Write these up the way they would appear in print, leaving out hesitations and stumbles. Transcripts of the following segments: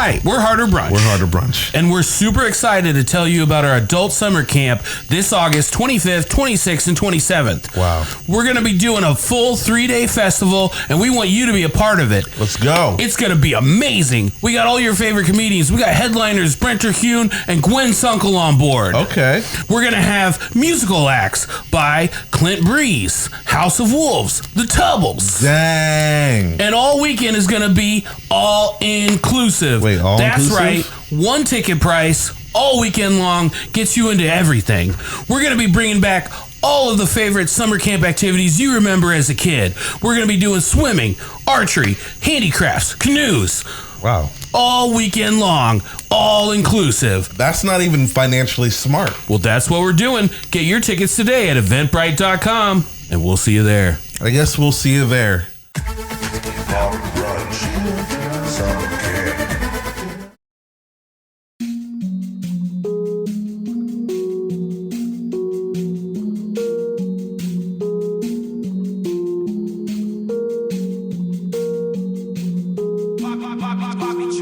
Hi, we're Harder Brunch. We're Harder Brunch. And we're super excited to tell you about our adult summer camp this August 25th, 26th, and 27th. Wow. We're going to be doing a full 3-day festival, and we want you to be a part of it. Let's go. It's going to be amazing. We got all your favorite comedians. We got headliners Brent Terhune and Gwen Sunkel on board. Okay. We're going to have musical acts by Clint Breeze, House of Wolves, The Tubbles. Dang. And all weekend is going to be all inclusive. Wait, all That's inclusive? right. One ticket price all weekend long gets you into everything. We're going to be bringing back all of the favorite summer camp activities you remember as a kid. We're going to be doing swimming, archery, handicrafts, canoes. Wow. All weekend long, all inclusive. That's not even financially smart. Well, that's what we're doing. Get your tickets today at eventbrite.com, and we'll see you there. I guess we'll see you there. Harder Brunch. Summer camp.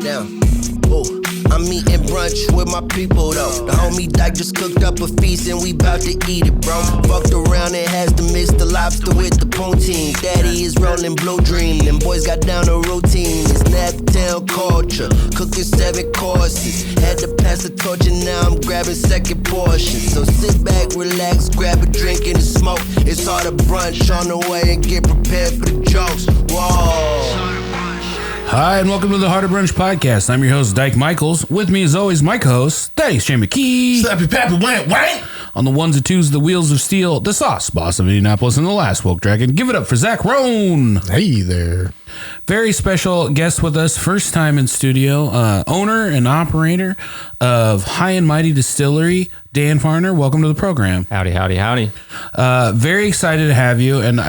Down. Ooh, I'm eating brunch with my people though. The homie Dyke just cooked up a feast and we bout to eat it, bro. Fucked around and has to mix the lobster with the poutine. Daddy is rolling blue dream. Them boys got down a routine. It's Naptown culture. Cooking 7 courses. Had to pass the torch and now I'm grabbing second portion. So sit back, relax, grab a drink and a smoke. It's Harder Brunch on the way and get prepared for the jokes. Whoa. Hi, and welcome to the Harder Brunch Podcast. I'm your host, Dyke Michaels. With me, as always, my co-host, Thaddeus J. McKee. Slappy Pappy Wait. On the ones and twos, the wheels of steel, the sauce boss of Indianapolis, and the last woke dragon. Give it up for Zach Roan. Hey there. Very special guest with us, first time in studio, owner and operator of High and Mighty Distillery, Dan Farner. Welcome to the program. Howdy, howdy, howdy. Very excited to have you, and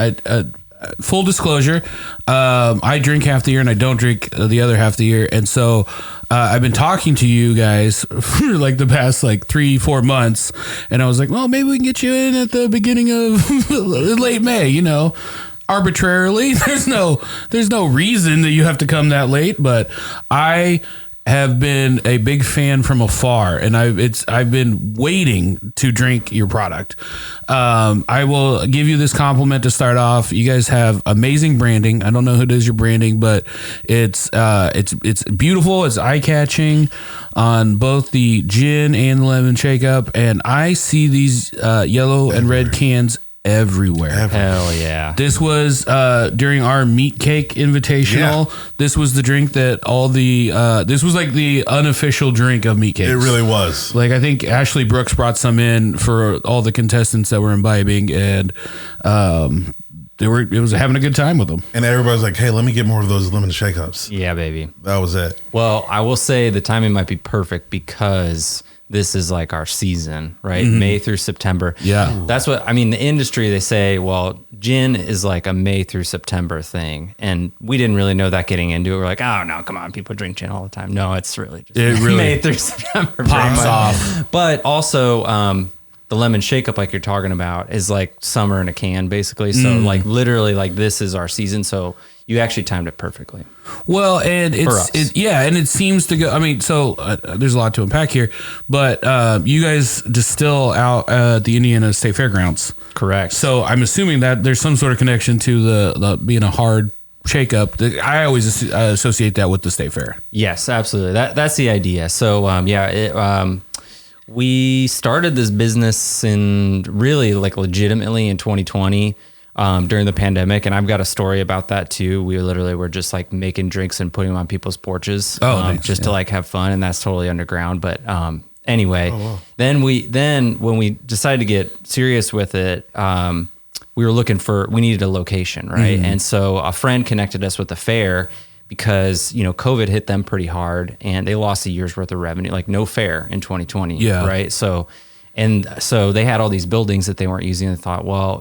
full disclosure, I drink half the year and I don't drink the other half the year. And so I've been talking to you guys for like the past 3-4 months. And I was like, well, maybe we can get you in at the beginning of late May, arbitrarily. There's no reason that you have to come that late, but I have been a big fan from afar, and I've been waiting to drink your product. I will give you this compliment to start off. You guys have amazing branding. I don't know who does your branding, but it's beautiful. It's eye catching on both the gin and the lemon shakeup, and I see these yellow and red cans everywhere. Hell yeah. This was during our meat cake invitational. Yeah. This was the drink that this was like the unofficial drink of meat cakes. It really was. I think Ashley Brooks brought some in for all the contestants that were imbibing, and it was having a good time with them. And everybody's like, hey, let me get more of those lemon shakeups. Yeah, baby. That was it. Well, I will say the timing might be perfect because this is like our season, right? Mm-hmm. May through September. Yeah. Ooh. That's what, the industry, they say, well, gin is like a May through September thing. And we didn't really know that getting into it. We're like, oh, no, come on. People drink gin all the time. No, it's really just May through September. Pops off. But also, the lemon shakeup, like you're talking about, is like summer in a can, basically. So literally this is our season. So you actually timed it perfectly. Well, and it seems to go. So there's a lot to unpack here, but you guys distill out at the Indiana State Fairgrounds. Correct. So I'm assuming that there's some sort of connection to the being a hard shakeup. I always associate that with the State Fair. Yes, absolutely. That's the idea. So we started this business legitimately in 2020. During the pandemic, and I've got a story about that too. We literally were just making drinks and putting them on people's porches, to have fun, and that's totally underground. But anyway, then when we decided to get serious with it, we needed a location, right? And so a friend connected us with the fair because COVID hit them pretty hard, and they lost a year's worth of revenue, no fair in 2020, right? So they had all these buildings that they weren't using. They thought, well,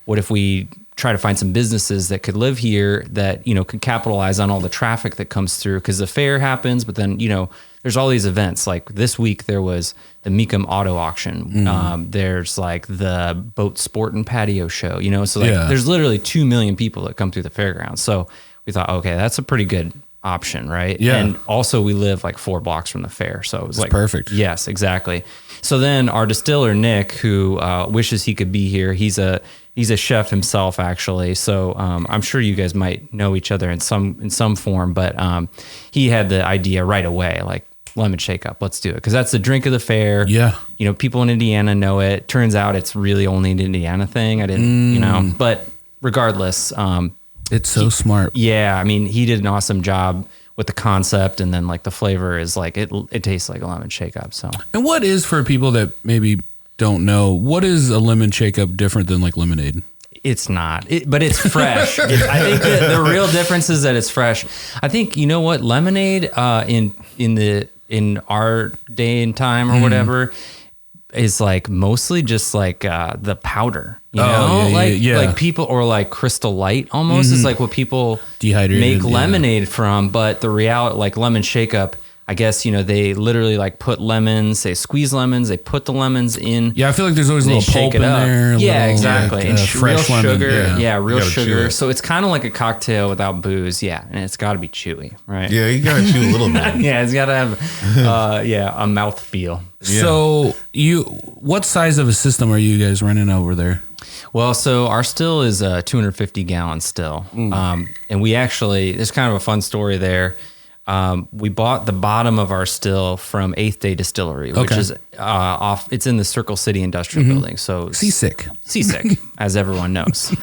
what if we try to find some businesses that could live here that, could capitalize on all the traffic that comes through? Because the fair happens, but then, there's all these events. Like this week, there was the Meekum Auto Auction. There's the Boat Sport and Patio Show, so there's literally 2 million people that come through the fairgrounds. So we thought, okay, that's a pretty good option, right? Yeah. And also we live like 4 blocks from the fair. So it was like perfect. Yes, exactly. So then our distiller, Nick, who wishes he could be here, he's a chef himself, actually. So I'm sure you guys might know each other in some form, but he had the idea right away, like, lemon shakeup, let's do it, because that's the drink of the fair. Yeah, you know, people in Indiana know it. Turns out it's really only an Indiana thing. I didn't, you know, but regardless, it's so smart. Yeah, I mean, he did an awesome job with the concept, and then like the flavor is like it tastes like a lemon shakeup. So, and what is, for people that maybe don't know, what is a lemon shakeup different than like lemonade? It's not, but it's fresh. I think the real difference is that it's fresh. I think, you know what, lemonade in our day and time or whatever is like mostly just like the powder, you know, like people, or like Crystal Light almost is like what people make lemonade from. But the reality, like lemon shakeup, I guess, you know, they literally like put lemons, they squeeze lemons, they put the lemons in. Yeah, I feel like there's always a little pulp in there. Yeah, exactly. And fresh real lemon. sugar. Yeah, real sugar. Chew so it's kind of like a cocktail without booze. Yeah, and it's got to be chewy, right? Yeah, you got to chew a little bit. Yeah, it's got to have, a mouthfeel. Yeah. So what size of a system are you guys running over there? Well, so our still is a 250 gallon still. And we actually, there's kind of a fun story there. We bought the bottom of our still from 8th Day Distillery, which is it's in the Circle City Industrial Building. So Seasick, as everyone knows.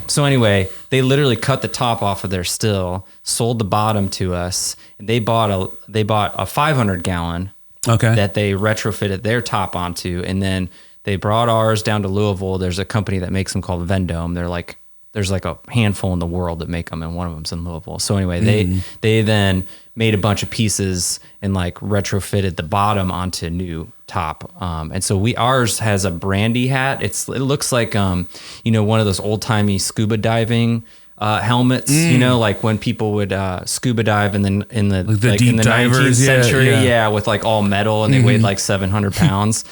So anyway, they literally cut the top off of their still, sold the bottom to us, and they bought a 500 gallon that they retrofitted their top onto, and then they brought ours down to Louisville. There's a company that makes them called Vendome. There's like a handful in the world that make them, and one of them's in Louisville. So anyway, they then made a bunch of pieces and like retrofitted the bottom onto new top. And so ours has a brandy hat. It looks like one of those old timey scuba diving helmets. You know, like when people would scuba dive in the 19th century, with like all metal, and they weighed like 700 pounds.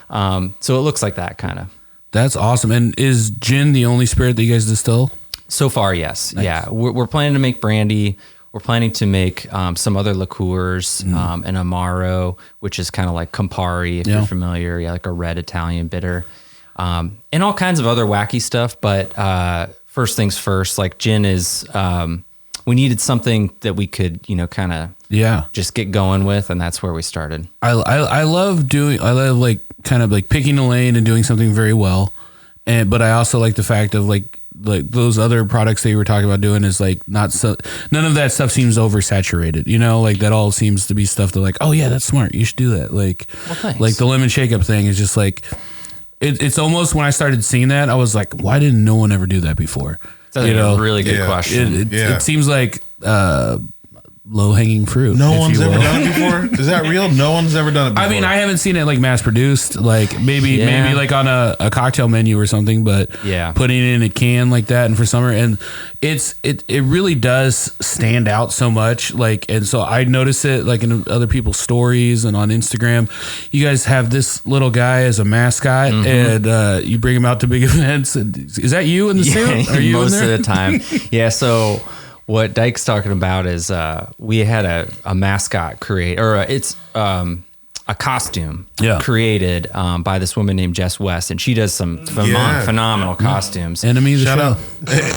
So it looks like that kind of. That's awesome. And is gin the only spirit that you guys distill? So far, yes. Nice. Yeah. We're planning to make brandy. We're planning to make some other liqueurs, an Amaro, which is kind of like Campari, if you're familiar. Yeah, like a red Italian bitter. And all kinds of other wacky stuff. But first things first, like gin is, we needed something that we could, kind of just get going with. And that's where we started. I love like kind of like picking a lane and doing something very well. But I also like the fact of like those other products that you were talking about doing is like none of that stuff seems oversaturated, like that all seems to be stuff that like, oh yeah, that's smart. You should do that. Like the lemon shakeup thing is just like, it's almost, when I started seeing that, I was like, why didn't no one ever do that before? That's a really good question. It seems like, low-hanging fruit. No one's ever done it before? Is that real? No one's ever done it before. I mean, I haven't seen it like mass-produced, like maybe like on a cocktail menu or something, but putting it in a can like that and for summer, and it really does stand out so much. Like, and so I notice it like in other people's stories and on Instagram. You guys have this little guy as a mascot, and you bring him out to big events. Is that you in the suit? Are you most in there? of the time? Yeah. So what Dyke's talking about is we had a mascot create, or it's a costume created by this woman named Jess West, and she does some phenomenal costumes. Enemy of the show.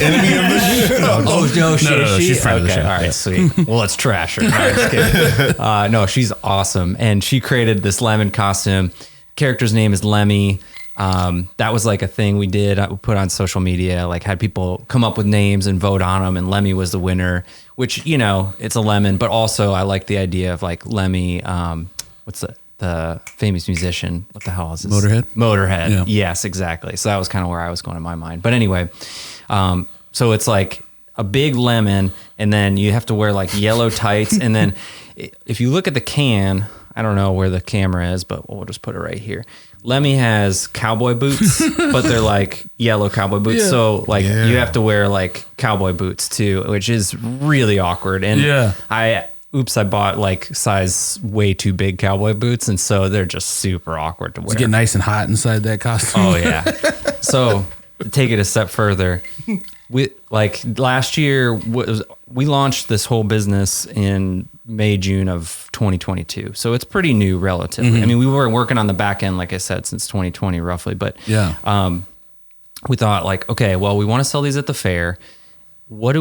Enemy of the show. Oh no, she's friend of the show. All right, sweet. Well, let's trash her. No, just kidding. No, she's awesome, and she created this lemon costume. Character's name is Lemmy. That was like a thing we did. I put on social media, like had people come up with names and vote on them, and Lemmy was the winner, which, it's a lemon, but also I like the idea of like Lemmy, what's the famous musician? What the hell is this? Motorhead. Yeah. Yes, exactly. So that was kind of where I was going in my mind. But anyway, so it's like a big lemon, and then you have to wear like yellow tights. And then if you look at the can, I don't know where the camera is, but we'll just put it right here. Lemmy has cowboy boots, but they're like yellow cowboy boots. Yeah. So like you have to wear like cowboy boots too, which is really awkward. And I bought like size way too big cowboy boots. And so they're just super awkward to wear. Does it get nice and hot inside that costume? Oh yeah. So to take it a step further, we like last year we launched this whole business in May, June of 2022. So it's pretty new relatively. I mean, we were working on the back end, like I said, since 2020 roughly, but we thought like, okay, well, we want to sell these at the fair. What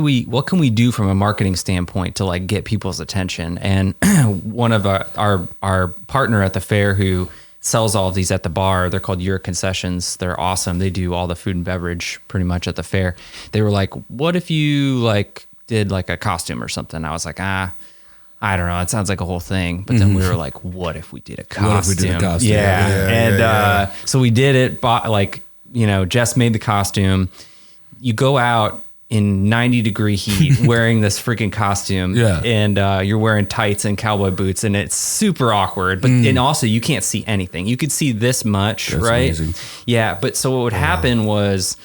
can we do from a marketing standpoint to like get people's attention? And one of our partner at the fair who sells all of these at the bar, they're called Your Concessions. They're awesome. They do all the food and beverage pretty much at the fair. They were like, what if you like did like a costume or something? I was like, I don't know. It sounds like a whole thing. But then we were like, what if we did a costume? What if we did a costume? Yeah. So we did it, Jess made the costume. You go out in 90-degree heat wearing this freaking costume and you're wearing tights and cowboy boots and it's super awkward, but and also you can't see anything. You could see this much. That's right? Amazing. Yeah. But so what would happen was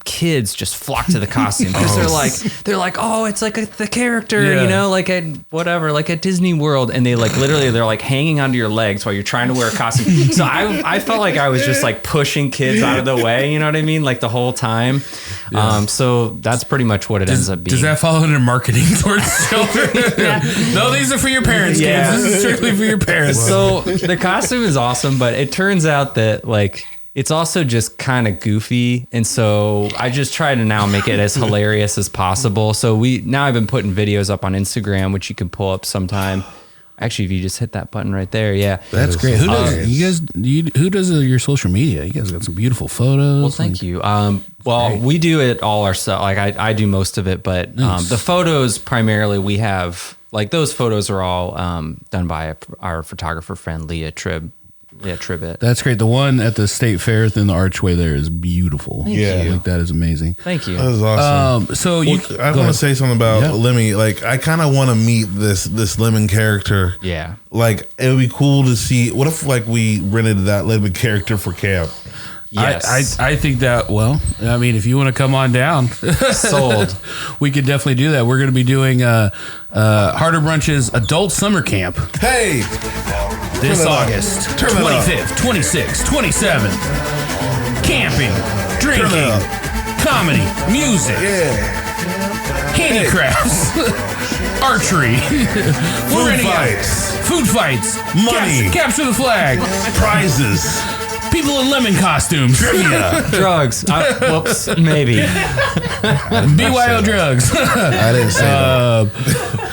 kids just flock to the costume because they're like, oh, it's like the character, like at whatever, like at Disney World. And they like, literally they're like hanging onto your legs while you're trying to wear a costume. So I felt like I was just like pushing kids out of the way. You know what I mean? Like the whole time. Yeah. So that's pretty much what it ends up being. Does that fall under marketing towards children? No, these are for your parents, kids. This is strictly for your parents. So the costume is awesome, but it turns out that like, it's also just kind of goofy. And so I just try to now make it as hilarious as possible. So I've been putting videos up on Instagram, which you can pull up sometime. Actually, if you just hit that button right there. Yeah. That's great. Who does your social media? You guys got some beautiful photos. Well, thank you. We do it all ourselves. Like I do most of it, but nice. The photos primarily we have, like those photos are all done by our photographer friend, Leah Tribbett. That's great. The one at the state fair in the archway there is beautiful. Thank you. Like, that is amazing. Thank you. That is awesome. I want to say something about Lemmy. Like, I kind of want to meet this lemon character. Yeah. Like, it would be cool to see. What if like we rented that lemon character for camp? Yes. I think that, well, I mean, if you want to come on down, sold. We could definitely do that. We're going to be doing Harder Brunch's adult summer camp. Hey, this August 25th, 26th, 27th. Camping, drinking, comedy, music, handicrafts, archery, food fights, money, capture the flag, prizes. People in lemon costumes. Trivia. Drugs. Whoops. Maybe. BYO drugs. I didn't say that.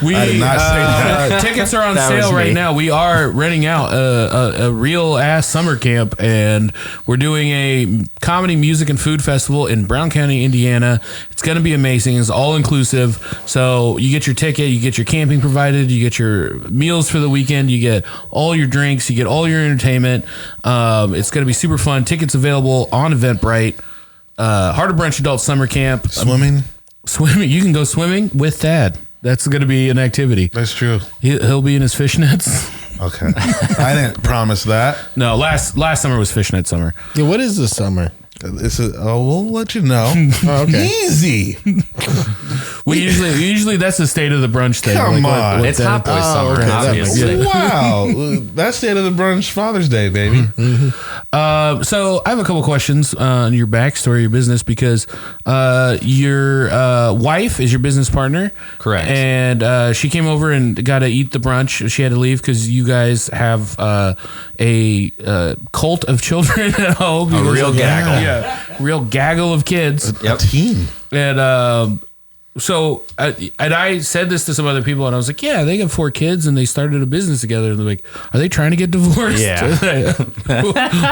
I did not say that. Tickets are on sale right now. We are renting out a real ass summer camp, and we're doing a comedy, music, and food festival in Brown County, Indiana. It's going to be amazing. It's all inclusive. So you get your ticket, you get your camping provided, you get your meals for the weekend, you get all your drinks, you get all your entertainment. It's going to be super fun. Tickets available on Eventbrite. Harder Brunch Adult Summer Camp. Swimming. You can go swimming with Thad. That's going to be an activity. That's true. He'll be in his fishnets. Okay. I didn't promise that. No, last summer was fishnet summer. Yeah, what is this summer? We'll let you know. Oh, okay. Easy. We usually that's the state of the brunch thing. Come on. It's Hot Boy summer, okay. obviously. Wow. That's State of the Brunch Father's Day, baby. So I have a couple questions on your backstory, your business, because your wife is your business partner. Correct. And she came over and got to eat the brunch. She had to leave because you guys have a cult of children at home. A real gaggle. Yeah, real gaggle of kids. A team. And so I said this to some other people, and I was like, yeah, they got 4 kids, and they started a business together. And they're like, are they trying to get divorced? Yeah.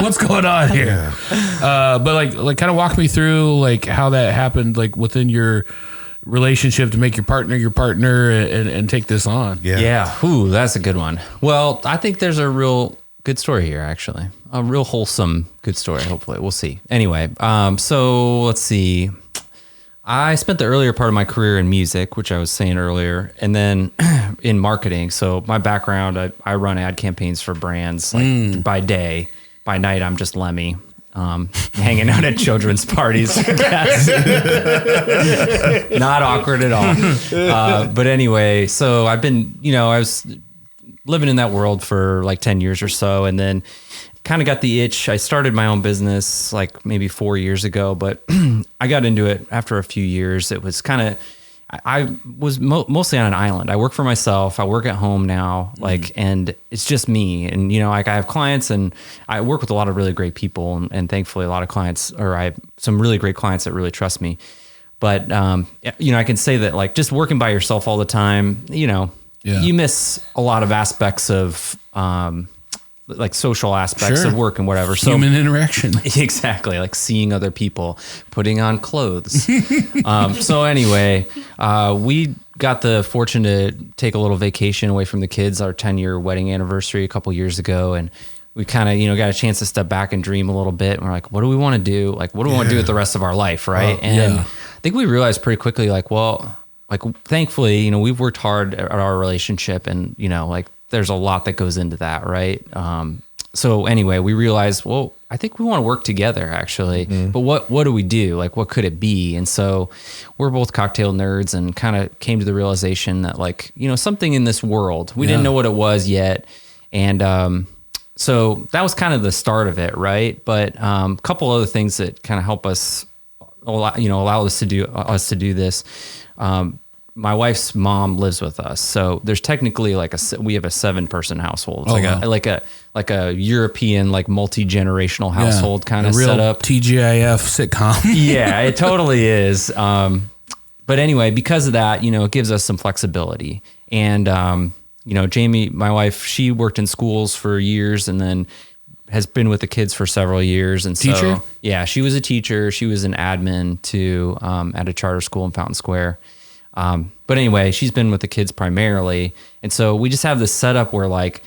What's going on here? But like kind of walk me through like how that happened, like within your relationship to make your partner and take this on. Yeah. Ooh, that's a good one. Well, I think there's a real good story here, actually. A real wholesome, good story, hopefully. We'll see. Anyway, so let's see. I spent the earlier part of my career in music, which I was saying earlier, and then in marketing. So my background, I run ad campaigns for brands like by day. By night, I'm just Lemmy. Hanging out at children's parties. Not awkward at all. But anyway, so I've been, I was living in that world for like 10 years or so, and then kind of got the itch. I started my own business like maybe 4 years ago, but I got into it after a few years. It was kind of, I was mostly on an island. I work for myself. I work at home now, and it's just me. And, I have clients and I work with a lot of really great people and thankfully a lot of clients, or I have some really great clients that really trust me. But, I can say that just working by yourself all the time, you miss a lot of aspects of, social aspects of work and whatever. So human interaction. Exactly. Like seeing other people, putting on clothes. So anyway, we got the fortune to take a little vacation away from the kids, our 10-year wedding anniversary a couple years ago. And we kind of, got a chance to step back and dream a little bit. And we're like, what do we want to do? Like, what do we want to do with the rest of our life? Right. I think we realized pretty quickly, thankfully, we've worked hard at our relationship and, there's a lot that goes into that, right? So anyway, we realized, well, I think we want to work together actually, but what do we do? Like, what could it be? And so we're both cocktail nerds and kind of came to the realization that something in this world, we didn't know what it was yet. And so that was kind of the start of it, right? But a couple other things that kind of help us, allow us to do this. My wife's mom lives with us, so there's technically we have a 7-person household. It's like a European multi-generational household kind of setup. TGIF sitcom. Yeah, it totally is. But anyway, because of that, it gives us some flexibility. And Jamie, my wife, she worked in schools for years, and then has been with the kids for several years. And teacher? So, yeah, she was a teacher. She was an admin at a charter school in Fountain Square. But anyway, she's been with the kids primarily. And so we just have this setup where like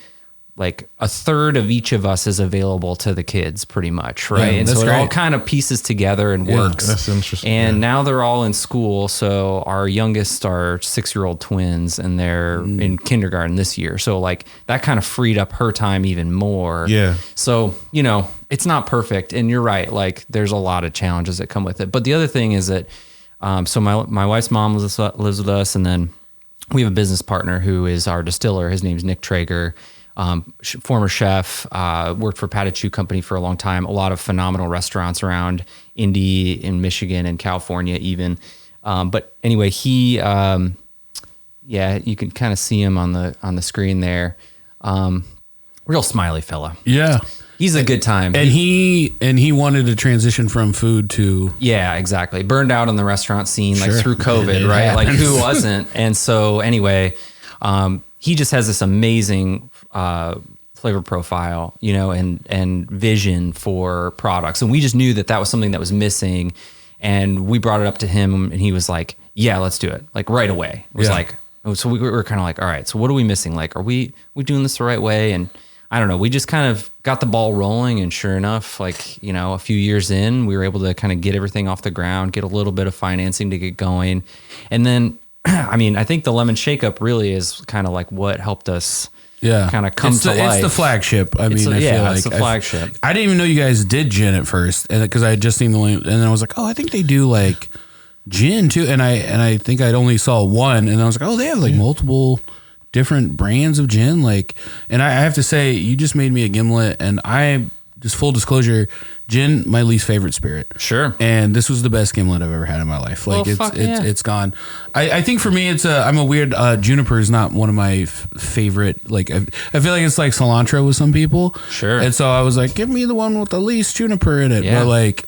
a third of each of us is available to the kids pretty much. Right. Yeah, and so it all kind of pieces together and works. That's interesting. And now they're all in school. So our youngest are 6-year-old twins and they're in kindergarten this year. So that kind of freed up her time even more. Yeah. So, it's not perfect. And you're right. There's a lot of challenges that come with it. But the other thing is that, so my wife's mom lives with us, and then we have a business partner who is our distiller. His name's Nick Traeger, former chef, worked for Patachou Company for a long time. A lot of phenomenal restaurants around Indy, in Michigan, and California even. But anyway, he, you can kind of see him on the screen there. Real smiley fella. Yeah. He's a good time. And he wanted to transition from food to... Yeah, exactly. Burned out on the restaurant scene through COVID, right? Happens. Who wasn't? And so anyway, he just has this amazing flavor profile, and vision for products. And we just knew that was something that was missing. And we brought it up to him and he was like, yeah, let's do it. Right away. It was so we were kind of like, all right, so what are we missing? Are we doing this the right way? And I don't know. We just kind of got the ball rolling, and sure enough, a few years in, we were able to kind of get everything off the ground, get a little bit of financing to get going. And then, I think the lemon shakeup really is kind of what helped us kind of come to life. It's the flagship. I feel it's the flagship. I didn't even know you guys did gin at first, and because I had just seen the link, and then I was like, oh, I think they do gin too. And I think I'd only saw one, and I was like, oh, they have multiple different brands of gin, and I have to say, you just made me a gimlet, and I just full disclosure, gin, my least favorite spirit. Sure. And this was the best gimlet I've ever had in my life. It's gone. I think for me, I'm a weird, juniper is not one of my favorite, I feel like it's like cilantro with some people. Sure. And so I was like, give me the one with the least juniper in it. Yeah. But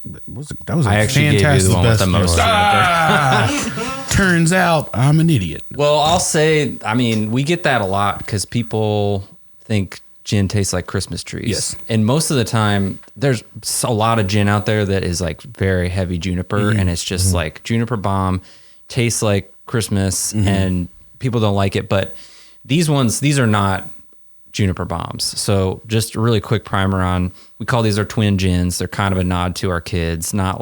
that was I actually gave you the one with the most juniper. Turns out I'm an idiot. Well, I'll say, we get that a lot because people think gin tastes like Christmas trees. Yes. And most of the time, there's a lot of gin out there that is very heavy juniper, and it's just juniper bomb, tastes like Christmas, and people don't like it. But these are not juniper bombs. So just a really quick primer on, we call these our twin gins. They're kind of a nod to our kids, not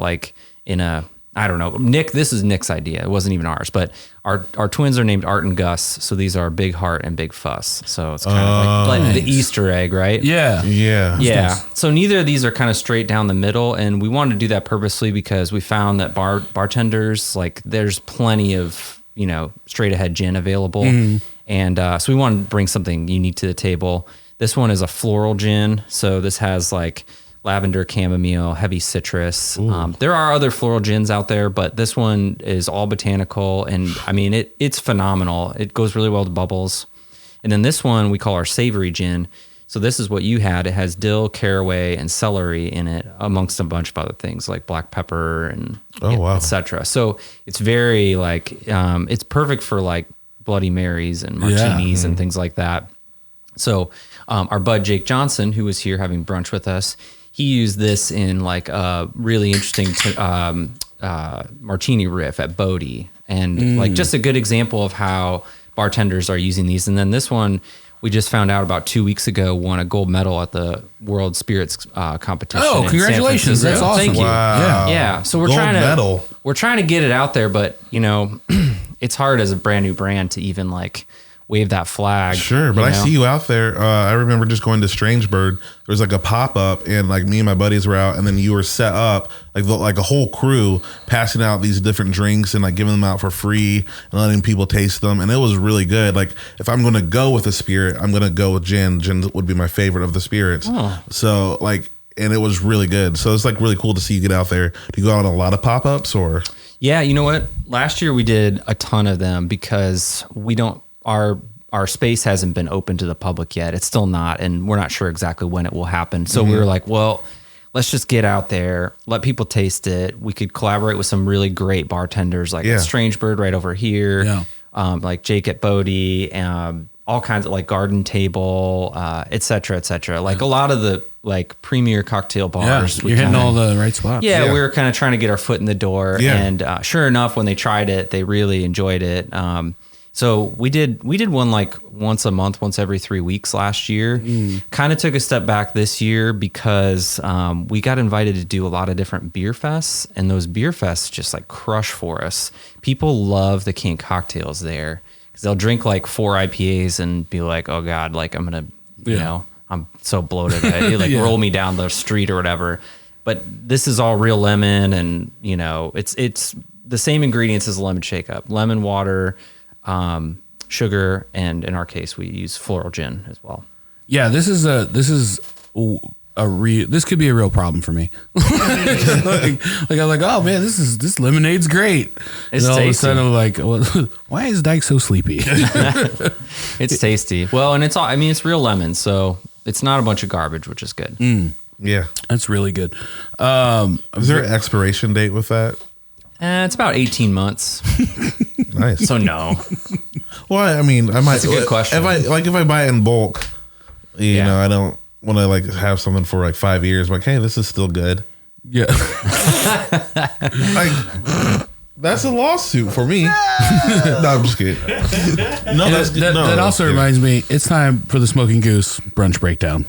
in a... I don't know. This is Nick's idea. It wasn't even ours, but our twins are named Art and Gus. So these are Big Heart and Big Fuss. So it's kind of like the Easter egg, right? Yeah. Yeah. Yeah. Nice. So neither of these are kind of straight down the middle. And we wanted to do that purposely because we found that bartenders, there's plenty of, straight ahead gin available. And so we wanted to bring something unique to the table. This one is a floral gin. So this has lavender, chamomile, heavy citrus. There are other floral gins out there, but this one is all botanical, and I mean it's phenomenal. It goes really well with bubbles. And then this one we call our savory gin. So this is what you had. It has dill, caraway, and celery in it, amongst a bunch of other things like black pepper and etc. So it's very like it's perfect for like Bloody Marys and martinis and things like that. So our bud Jake Johnson, who was here having brunch with us, he used this in like a really interesting martini riff at Bodie, and like just a good example of how bartenders are using these. And then this one, we just found out about 2 weeks ago, won a gold medal at the World Spirits competition. Oh, congratulations! That's awesome. Thank you. Wow. Yeah. So we're trying to get it out there, but you know, it's hard as a brand new brand to even like wave that flag. Sure, but I see you out there. I remember just going to Strange Bird. There was like a pop up, and like me and my buddies were out, and then you were set up like a whole crew passing out these different drinks and like giving them out for free and letting people taste them, and it was really good. Like if I'm going to go with a spirit, I'm going to go with gin. Gin would be my favorite of the spirits. So like, and it was really good. So it's like really cool to see you get out there. Do you go out on a lot of pop ups or? Yeah, you know what? Last year we did a ton of them because we don't. Our space hasn't been open to the public yet. It's still not, and we're not sure exactly when it will happen. So we were like, well, let's just get out there, let people taste it. We could collaborate with some really great bartenders like Strange Bird right over here, like Jake at Bodie, all kinds of like Garden Table, et cetera, et cetera. Like a lot of the like premier cocktail bars. You're hitting all the right spots. Yeah, we were kind of trying to get our foot in the door, and sure enough, when they tried it, they really enjoyed it. So we did one like once a month, once every 3 weeks last year. Kind of took a step back this year because we got invited to do a lot of different beer fests, and those beer fests just like crush for us. People love the canned cocktails there because they'll drink like 4 IPAs and be like, oh God, like I'm gonna, you know, I'm so bloated. It like roll me down the street or whatever. But this is all real lemon, and you know, it's the same ingredients as a lemon shakeup, lemon water, sugar, and in our case, we use floral gin as well. Yeah, this could be a real problem for me. like I'm like, oh man, this lemonade's great. It's and all tasty. Of a sudden I'm like, well, why is Dyke so sleepy? It's tasty. Well, and it's real lemon, so it's not a bunch of garbage, which is good. Yeah, that's really good. Is there an expiration date with that? It's about 18 months. Nice. So no. Well, I mean, I might. That's a good question. If I buy it in bulk, you know, I don't want to like have something for like 5 years. I'm like, hey, this is still good. Yeah. Like, that's a lawsuit for me. No, I'm just kidding. No, that also reminds me. It's time for the Smoking Goose brunch breakdown.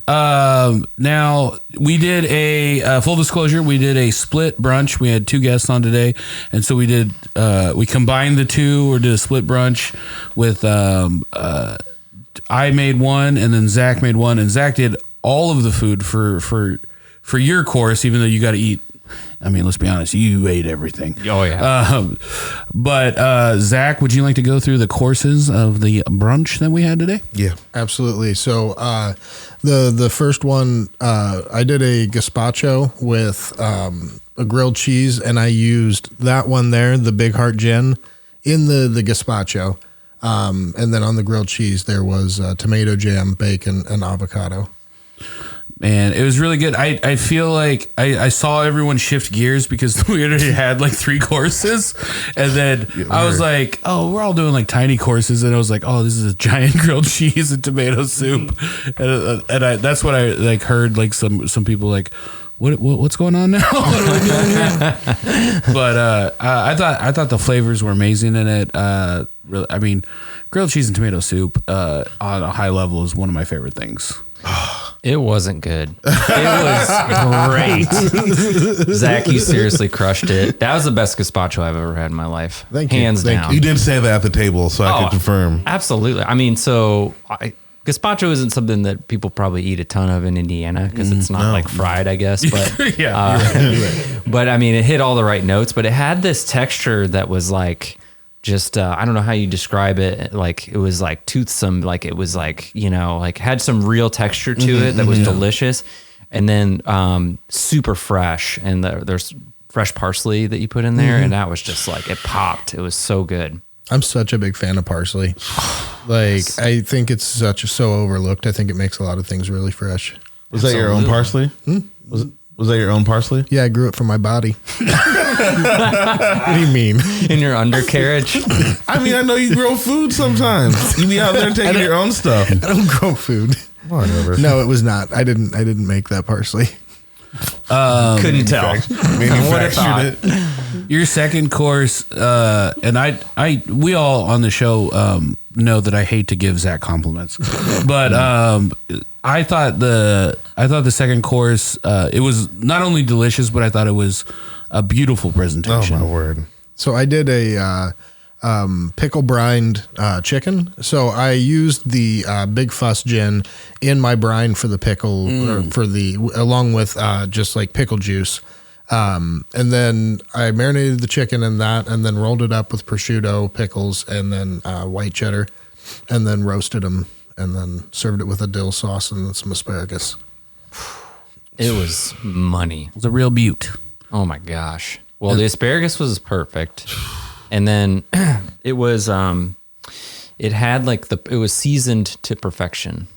Now we did a full disclosure. We did a split brunch. We had 2 guests on today, and so we combined the 2 or did a split brunch with I made one and then Zach made one, and Zach did all of the food for your course, even though you got to eat. I mean, let's be honest, you ate everything. Oh yeah. But Zach, would you like to go through the courses of the brunch that we had today? Yeah, absolutely. So the first one, I did a gazpacho with a grilled cheese, and I used that one there, the Big Heart Gin, in the gazpacho. And then on the grilled cheese, there was tomato jam, bacon, and avocado. Man, it was really good. I feel like I saw everyone shift gears because we already had like 3 courses. And then I was like, oh, we're all doing like tiny courses. And I was like, oh, this is a giant grilled cheese and tomato soup. And that's what I like heard like some people like, what's going on now? But I thought the flavors were amazing in it. Really, I mean, grilled cheese and tomato soup on a high level is one of my favorite things. It wasn't good. It was great. Zach, you seriously crushed it. That was the best gazpacho I've ever had in my life. Thank you. Hands down. You did say that at the table, so I could confirm. Absolutely. I mean, gazpacho isn't something that people probably eat a ton of in Indiana because it's not like fried, I guess. But yeah, but I mean, it hit all the right notes. But it had this texture that was like just I don't know how you describe it. Like it was like toothsome, like it was like, you know, like had some real texture to it that was delicious, and then super fresh, and there's fresh parsley that you put in there, and that was just like it popped. It was so good. I'm such a big fan of parsley. Like I think it's so overlooked. I think it makes a lot of things really fresh. Was that your own parsley? Was that your own parsley? Yeah, I grew it from my body. What do you mean? In your undercarriage? I mean, I know you grow food sometimes. You be out there taking your own stuff. I don't grow food. Whatever. No, it was not. I didn't make that parsley. Couldn't tell. Manufactured it. Your second course, and we all on the show know that I hate to give Zach compliments, but I thought the second course it was not only delicious, but I thought it was a beautiful presentation. Oh my word! So I did a pickle brined chicken. So I used the Big Fuss gin in my brine for the pickle, or along with just like pickle juice. And then I marinated the chicken in that, and then rolled it up with prosciutto, pickles, and then white cheddar, and then roasted them, and then served it with a dill sauce and some asparagus. It was money. It was a real beaut. Oh my gosh. Well, the asparagus was perfect. And then it was, it had like it was seasoned to perfection.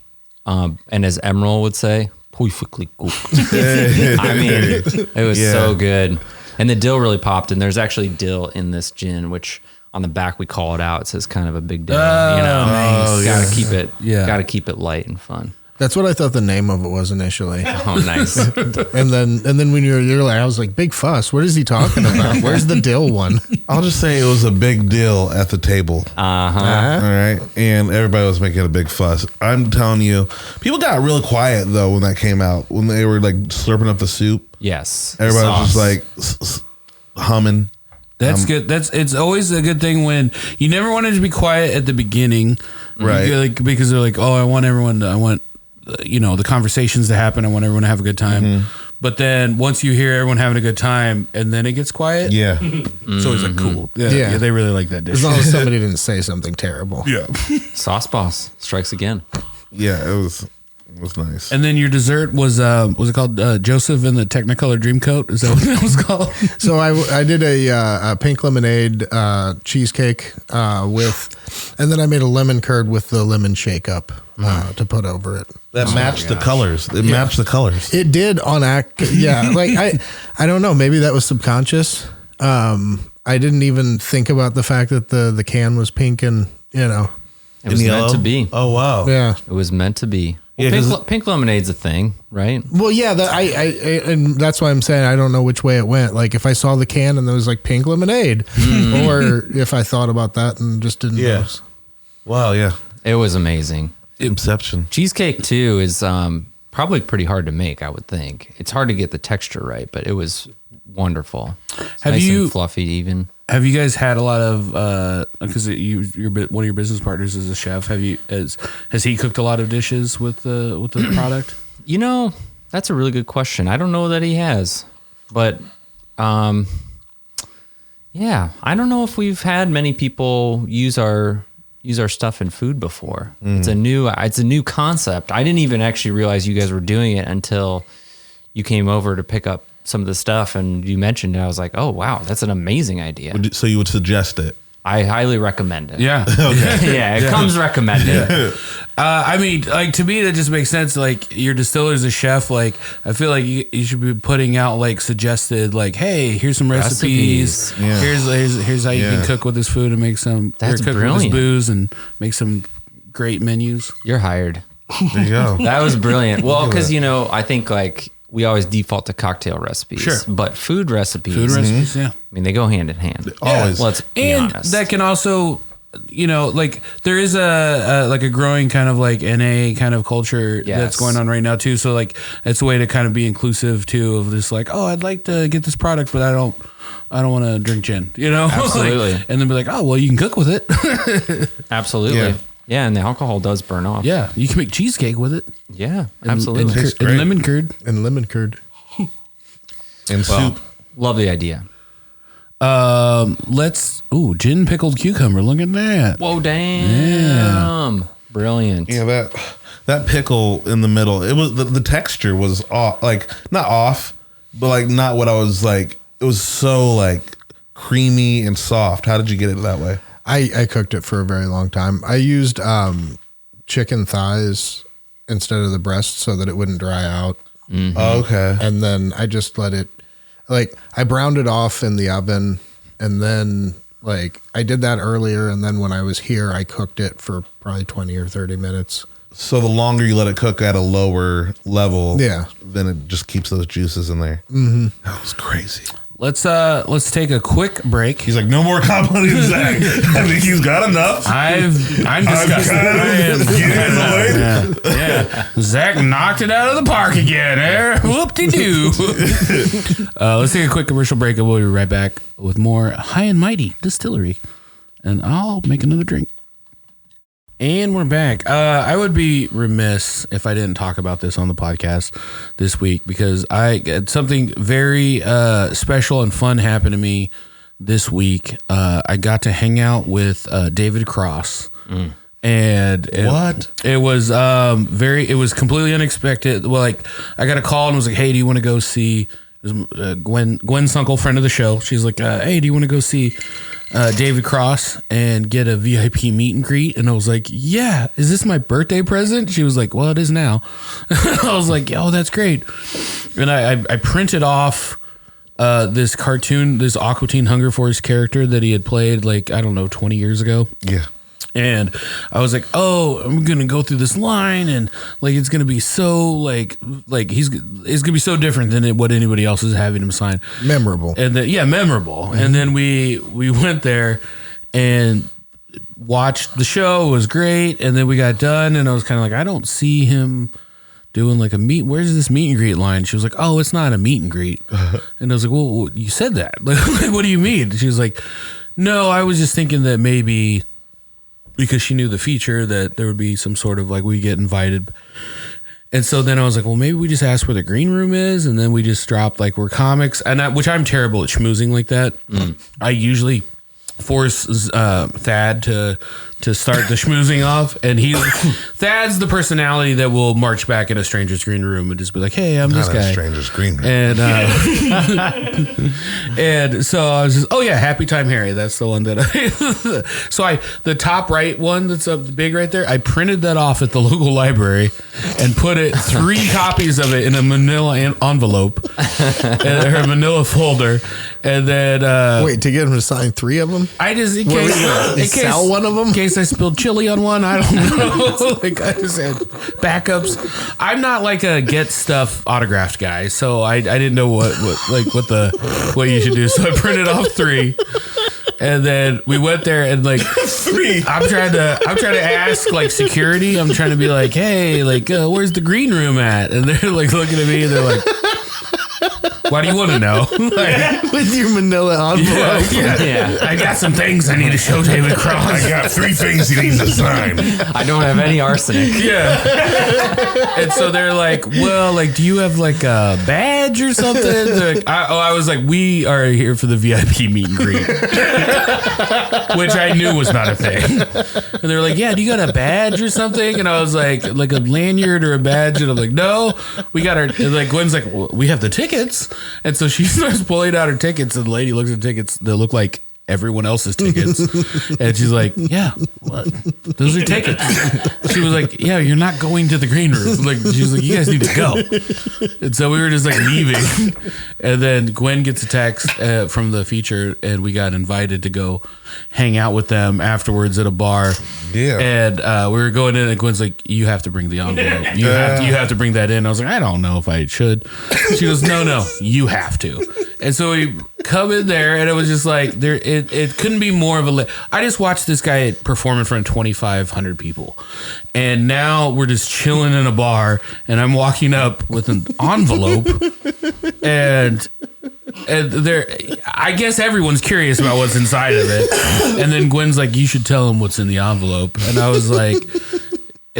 And as Emerald would say, perfectly cooked. I mean, it was so good. And the dill really popped. And there's actually dill in this gin, which on the back we call it out. It says kind of a big dill. Gotta keep it. Yeah. Gotta keep it light and fun. That's what I thought the name of it was initially. Oh, nice. and then when you're like, I was like, Big Fuss. What is he talking about? Where's the dill one? I'll just say it was a big deal at the table. All right, and everybody was making a big fuss. I'm telling you, people got real quiet though when that came out. When they were like slurping up the soup. Yes. Everybody was just like humming. That's good. It's always a good thing when you never wanted to be quiet at the beginning, right? Like, because they're like, oh, I want the conversations to happen. I want everyone to have a good time. But then once you hear everyone having a good time and then it gets quiet. Yeah. It's always like cool. Yeah. They really like that dish. As long as somebody didn't say something terrible. Yeah. Sauce Boss strikes again. Yeah, it was nice. And then your dessert was it called Joseph in the Technicolor Dreamcoat? Is that what that was called? So I did a pink lemonade cheesecake and then I made a lemon curd with the lemon shakeup to put over it. That matched the colors. It matched the colors. It did on act. Yeah. Like I don't know. Maybe that was subconscious. I didn't even think about the fact that the can was pink and, It was meant to be. Oh, wow. Yeah. It was meant to be. Yeah, pink lemonade's a thing, right? Well, yeah, and that's why I'm saying I don't know which way it went. Like if I saw the can and there was like pink lemonade, or if I thought about that and just didn't know. Wow, yeah. It was amazing. Inception. Cheesecake too is probably pretty hard to make, I would think. It's hard to get the texture right, but it was wonderful. It's nice and fluffy even. Have you guys had a lot of because you're one of your business partners is a chef? Has he cooked a lot of dishes with the product? That's a really good question. I don't know that he has, but I don't know if we've had many people use our stuff in food before. It's a new concept. I didn't even actually realize you guys were doing it until you came over to pick up some of the stuff and you mentioned it. I was like, oh wow, that's an amazing idea. So you would suggest it? I highly recommend it. Yeah. Okay. Yeah, it comes recommended. Yeah. I mean, like to me, that just makes sense. Like your distiller is a chef. Like I feel like you should be putting out like suggested, like, hey, here's some recipes. Yeah. Here's how you can cook with this food and make some. That's cook brilliant. With this booze and make some great menus. You're hired. There you go. That was brilliant. Well, because I think like we always default to cocktail recipes, sure, but food recipes. Yeah. I mean, they go hand in hand. Always. Let's be honest. That can also, like there is a growing kind of like NA kind of culture that's going on right now too. So like it's a way to kind of be inclusive too of this like, oh, I'd like to get this product, but I don't want to drink gin, Absolutely. Like, and then be like, oh, well, you can cook with it. Absolutely. Yeah, and the alcohol does burn off. Yeah, you can make cheesecake with it. Yeah, absolutely. And lemon curd. And lemon curd. And soup. Love the idea. Gin pickled cucumber. Look at that. Whoa, damn. Yeah. Brilliant. Yeah, that pickle in the middle, it was the texture was off, like not off, but like not what I was like. It was so like creamy and soft. How did you get it that way? I cooked it for a very long time. I used chicken thighs instead of the breast so that it wouldn't dry out. Mm-hmm. Oh, okay. And then I just let it, like, I browned it off in the oven, and then like I did that earlier, and then when I was here, I cooked it for probably 20 or 30 minutes. So the longer you let it cook at a lower level, then it just keeps those juices in there. Mm-hmm. That was crazy. Let's take a quick break. He's like, no more complimenting Zach. I think he's got enough. I'm disgusted. Yeah. Zach knocked it out of the park again. Whoop-de-doo. Let's take a quick commercial break, and we'll be right back with more High and Mighty Distillery. And I'll make another drink. And we're back. I would be remiss if I didn't talk about this on the podcast this week, because I had something very special and fun happen to me this week. I got to hang out with David Cross. And it was it was completely unexpected. Well, like, I got a call and was like, hey, do you want to go see Gwen's uncle, friend of the show? She's like, hey, do you want to go see David Cross and get a VIP meet and greet? And I was like, yeah, is this my birthday present? She was like, well, it is now. I was like, oh, that's great. And I printed off this cartoon, this Aqua Teen Hunger Force character that he had played, like, I don't know, 20 years ago. Yeah. And I was like, oh, I'm going to go through this line, and like, it's going to be so like it's going to be so different than what anybody else is having him sign. Memorable. And then, memorable. Mm-hmm. And then we went there and watched the show. It was great. And then we got done, and I was kind of like, I don't see him doing like a meet. Where's this meet and greet line? She was like, oh, it's not a meet and greet. And I was like, well, you said that. Like, what do you mean? She was like, no, I was just thinking that maybe, because she knew the feature, that there would be some sort of like, we get invited. And so then I was like, well, maybe we just ask where the green room is. And then we just dropped like, we're comics, and which I'm terrible at schmoozing like that. I usually force Thad to start the schmoozing off, and Thad's the personality that will march back in a stranger's green room and just be like, hey, I'm this guy. Stranger's green room. And and so I was just, oh yeah, Happy Time Harry. That's the one that the top right one that's up big right there, I printed that off at the local library and put 3 copies of it in a manila envelope or a manila folder. And then wait, to get him to sign 3 of them? I just, in case sell one of them? In case I spilled chili on one, I don't know. Like, I just had backups. I'm not like a get stuff autographed guy, so I didn't know what you should do. So I printed off 3, and then we went there, and like 3. I'm trying to ask like security. I'm trying to be like, hey, like where's the green room at? And they're like looking at me, and they're like, why do you want to know? Like, with your manila envelope. Yeah. I got some things I need to show David Cross. I got 3 things he needs to sign. I don't have any arsenic. Yeah. And so they're like, well, like, do you have like a badge or something? Like, I was like, we are here for the VIP meet and greet, which I knew was not a thing. And they're like, yeah, do you got a badge or something? And I was like a lanyard or a badge? And I'm like, no, we got our, and like, Gwen's like, well, we have the tickets. And so she starts pulling out her tickets, and the lady looks at tickets that look like everyone else's tickets. And she's like, yeah, what? Those are tickets. She was like, yeah, you're not going to the green room. Like, she was like, you guys need to go. And so we were just like leaving. And then Gwen gets a text from the feature, and we got invited to go hang out with them afterwards at a bar. Yeah. And we were going in, and Gwen's like, you have to bring the envelope. You have to bring that in. I was like, I don't know if I should. She goes, no, you have to. And so we come in there, and it was just like, it couldn't be more of a I just watched this guy perform in front of 2,500 people, and now we're just chilling in a bar, and I'm walking up with an envelope, and there, I guess everyone's curious about what's inside of it. And then Gwen's like, you should tell him what's in the envelope. And I was like,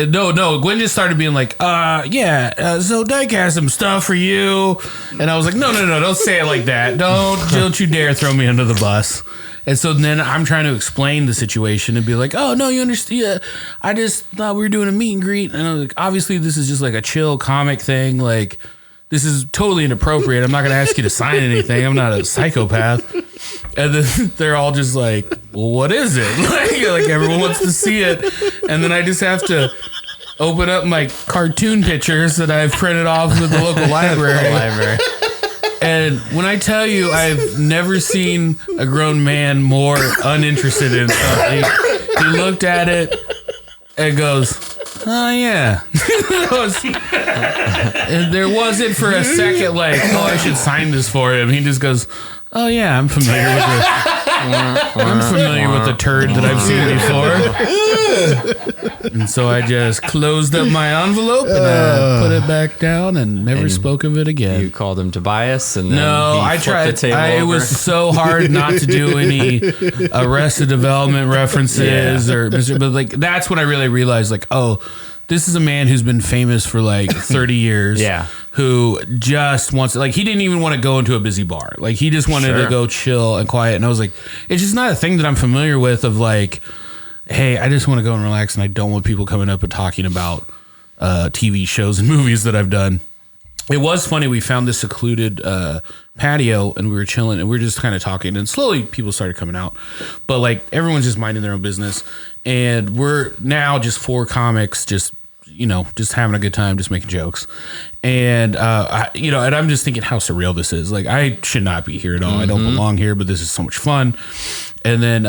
No. Gwen just started being like, so Dyke has some stuff for you. And I was like, no, don't say it like that. Don't you dare throw me under the bus. And so then I'm trying to explain the situation and be like, oh, no, you understand. I just thought we were doing a meet and greet. And I was like, obviously, this is just like a chill comic thing. Like, this is totally inappropriate. I'm not going to ask you to sign anything. I'm not a psychopath. And then they're all just like, well, what is it? Like everyone wants to see it. And then I just have to open up my cartoon pictures that I've printed off with the local library. And when I tell you, I've never seen a grown man more uninterested in something. He looked at it and goes, oh, yeah. And there wasn't for a second like, oh, I should sign this for him. He just goes, oh, yeah, I'm familiar with the turd that I've seen before. And so I just closed up my envelope and I put it back down and never spoke of it again. You called him Tobias and then I tried. It was so hard not to do any Arrested Development references but like that's when I really realized like, oh, this is a man who's been famous for like 30 years. Yeah. Who just wants, like, he didn't even want to go into a busy bar. Like, he just wanted to go chill and quiet. And I was like, it's just not a thing that I'm familiar with of like, hey, I just want to go and relax and I don't want people coming up and talking about TV shows and movies that I've done. It was funny. We found this secluded patio and we were chilling and we were just kind of talking and slowly people started coming out. But like, everyone's just minding their own business. And we're now just 4 comics just having a good time, just making jokes. And, and I'm just thinking how surreal this is. Like, I should not be here at all. I don't belong here, but this is so much fun. And then,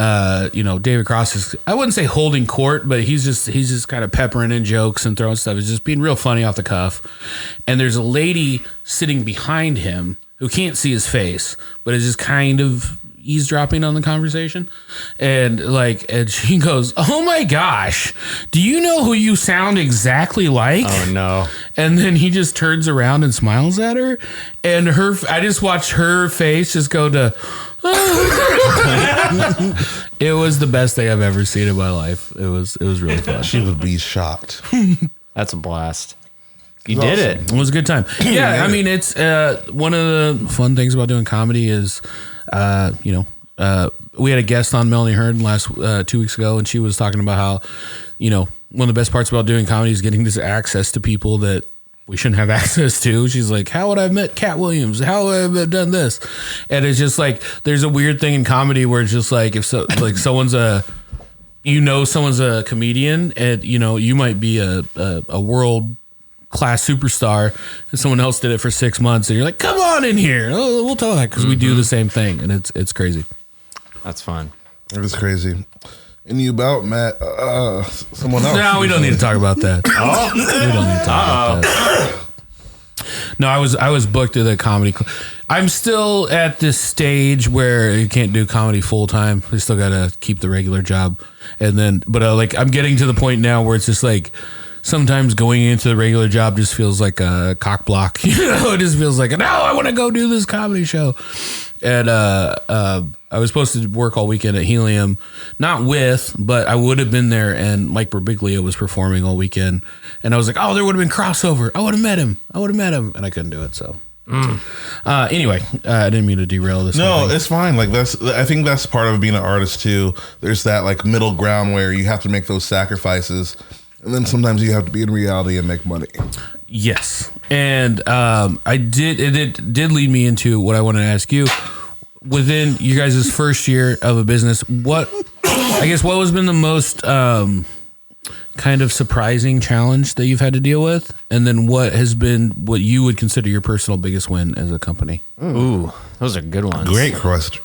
David Cross is, I wouldn't say holding court, but he's just kind of peppering in jokes and throwing stuff. He's just being real funny off the cuff. And there's a lady sitting behind him who can't see his face, but is just kind of eavesdropping on the conversation. And she goes, oh my gosh, do you know who you sound exactly like? Oh no. And then he just turns around and smiles at her. And I just watched her face just go to, it was the best thing I've ever seen in my life. It was really fun. She would be shocked. That's a blast. You did it. It was a good time. Yeah. I mean, it's one of the fun things about doing comedy is, we had a guest on, Melanie Hearn, last 2 weeks ago, and she was talking about how, one of the best parts about doing comedy is getting this access to people that we shouldn't have access to. She's like, how would I have met Cat Williams? How would I have done this? And it's just like, there's a weird thing in comedy where it's just like, if someone's a comedian and, you might be a world class superstar and someone else did it for 6 months and you're like, come on in here. Oh, we'll talk because we do the same thing. And it's crazy. That's fun. It was crazy. And you about Matt, someone else. No, we don't need to talk about that. We don't need to talk about that. No, I was booked at a comedy club. I'm still at this stage where you can't do comedy full time. I still got to keep the regular job. And then, but I'm getting to the point now where it's just like, sometimes going into the regular job just feels like a cock block. It just feels like, no, I want to go do this comedy show. And I was supposed to work all weekend at Helium, but I would have been there. And Mike Birbiglia was performing all weekend. And I was like, oh, there would have been crossover. I would have met him. And I couldn't do it. So anyway, I didn't mean to derail this. No, it's fine. Like I think that's part of being an artist too. There's that like middle ground where you have to make those sacrifices. And then sometimes you have to be in reality and make money. Yes. And it did lead me into what I wanted to ask you. Within you guys' first year of a business, what has been the most kind of surprising challenge that you've had to deal with? And then what has been what you would consider your personal biggest win as a company? Ooh, those are good ones. Great question.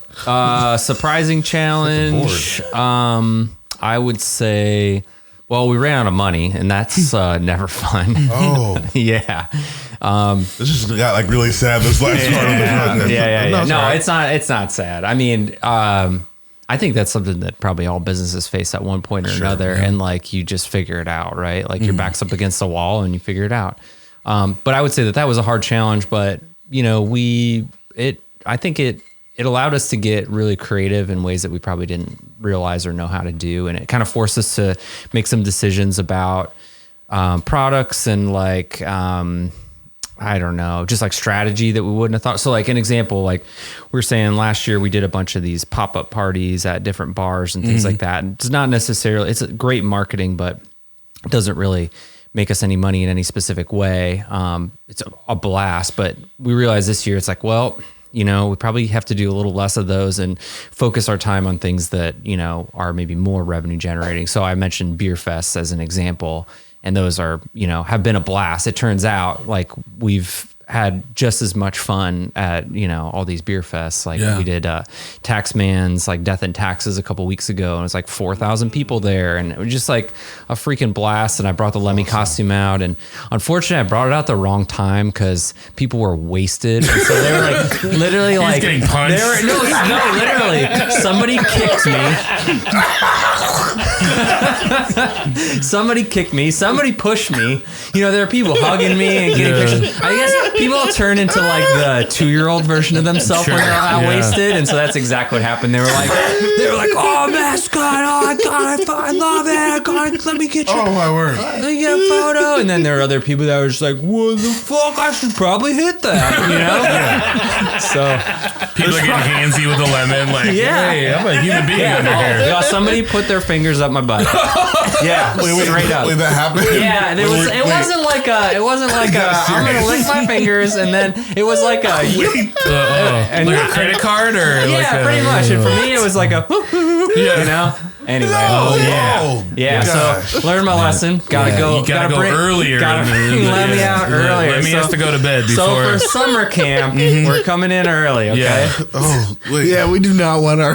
Surprising challenge. I would say... Well, we ran out of money, and that's never fun. Oh. Yeah. This just got like really sad this last part of the podcast. Yeah. No, it's not sad. I mean, I think that's something that probably all businesses face at one point or another, and like you just figure it out, right? Like your back's up against the wall and you figure it out. But I would say that was a hard challenge, but I think it allowed us to get really creative in ways that we probably didn't realize or know how to do. And it kind of forced us to make some decisions about, products and like, I don't know, just like strategy that we wouldn't have thought. So like an example, like we were saying last year, we did a bunch of these pop-up parties at different bars and things like that. And it's not necessarily, it's a great marketing, but it doesn't really make us any money in any specific way. It's a blast, but we realized this year it's like, well, you know, we probably have to do a little less of those and focus our time on things that, you know, are maybe more revenue generating. So I mentioned beer fests as an example, and those are, you know, have been a blast. It turns out like we've had just as much fun at, you know, all these beer fests. Like we did Taxman's like Death and Taxes a couple weeks ago, and it was like 4,000 people there, and it was just like a freaking blast. And I brought the Lemmy costume out, and unfortunately I brought it out the wrong time because people were wasted. And so they were like literally like getting punched. No, literally somebody kicked me. Somebody kicked me. Somebody pushed me. You know, there are people hugging me and getting pictures. I guess people turn into like the 2-year-old version of themselves when they're out wasted, and so that's exactly what happened. They were like, "Oh, Mascot! Oh, I love it! Let me get you. Oh my word! Let me get a photo." And then there were other people that were just like, "What the fuck? I should probably hit that," you know? So People are getting handsy with a lemon, like, hey, I'm a human being under here. Yeah, somebody put their fingers up my butt. Yeah, straight up. Wait, that happened? Yeah, and it wasn't like a I'm gonna lick my fingers, and then it was like a and like a credit card, or pretty much. And for me, it was like a you know. Anyway, so learn my lesson. Gotta go earlier. Gotta let me out earlier. Let me has to go to bed before. So for summer camp, we're coming in early. Okay. Yeah. Oh, wait. Yeah, we do not want our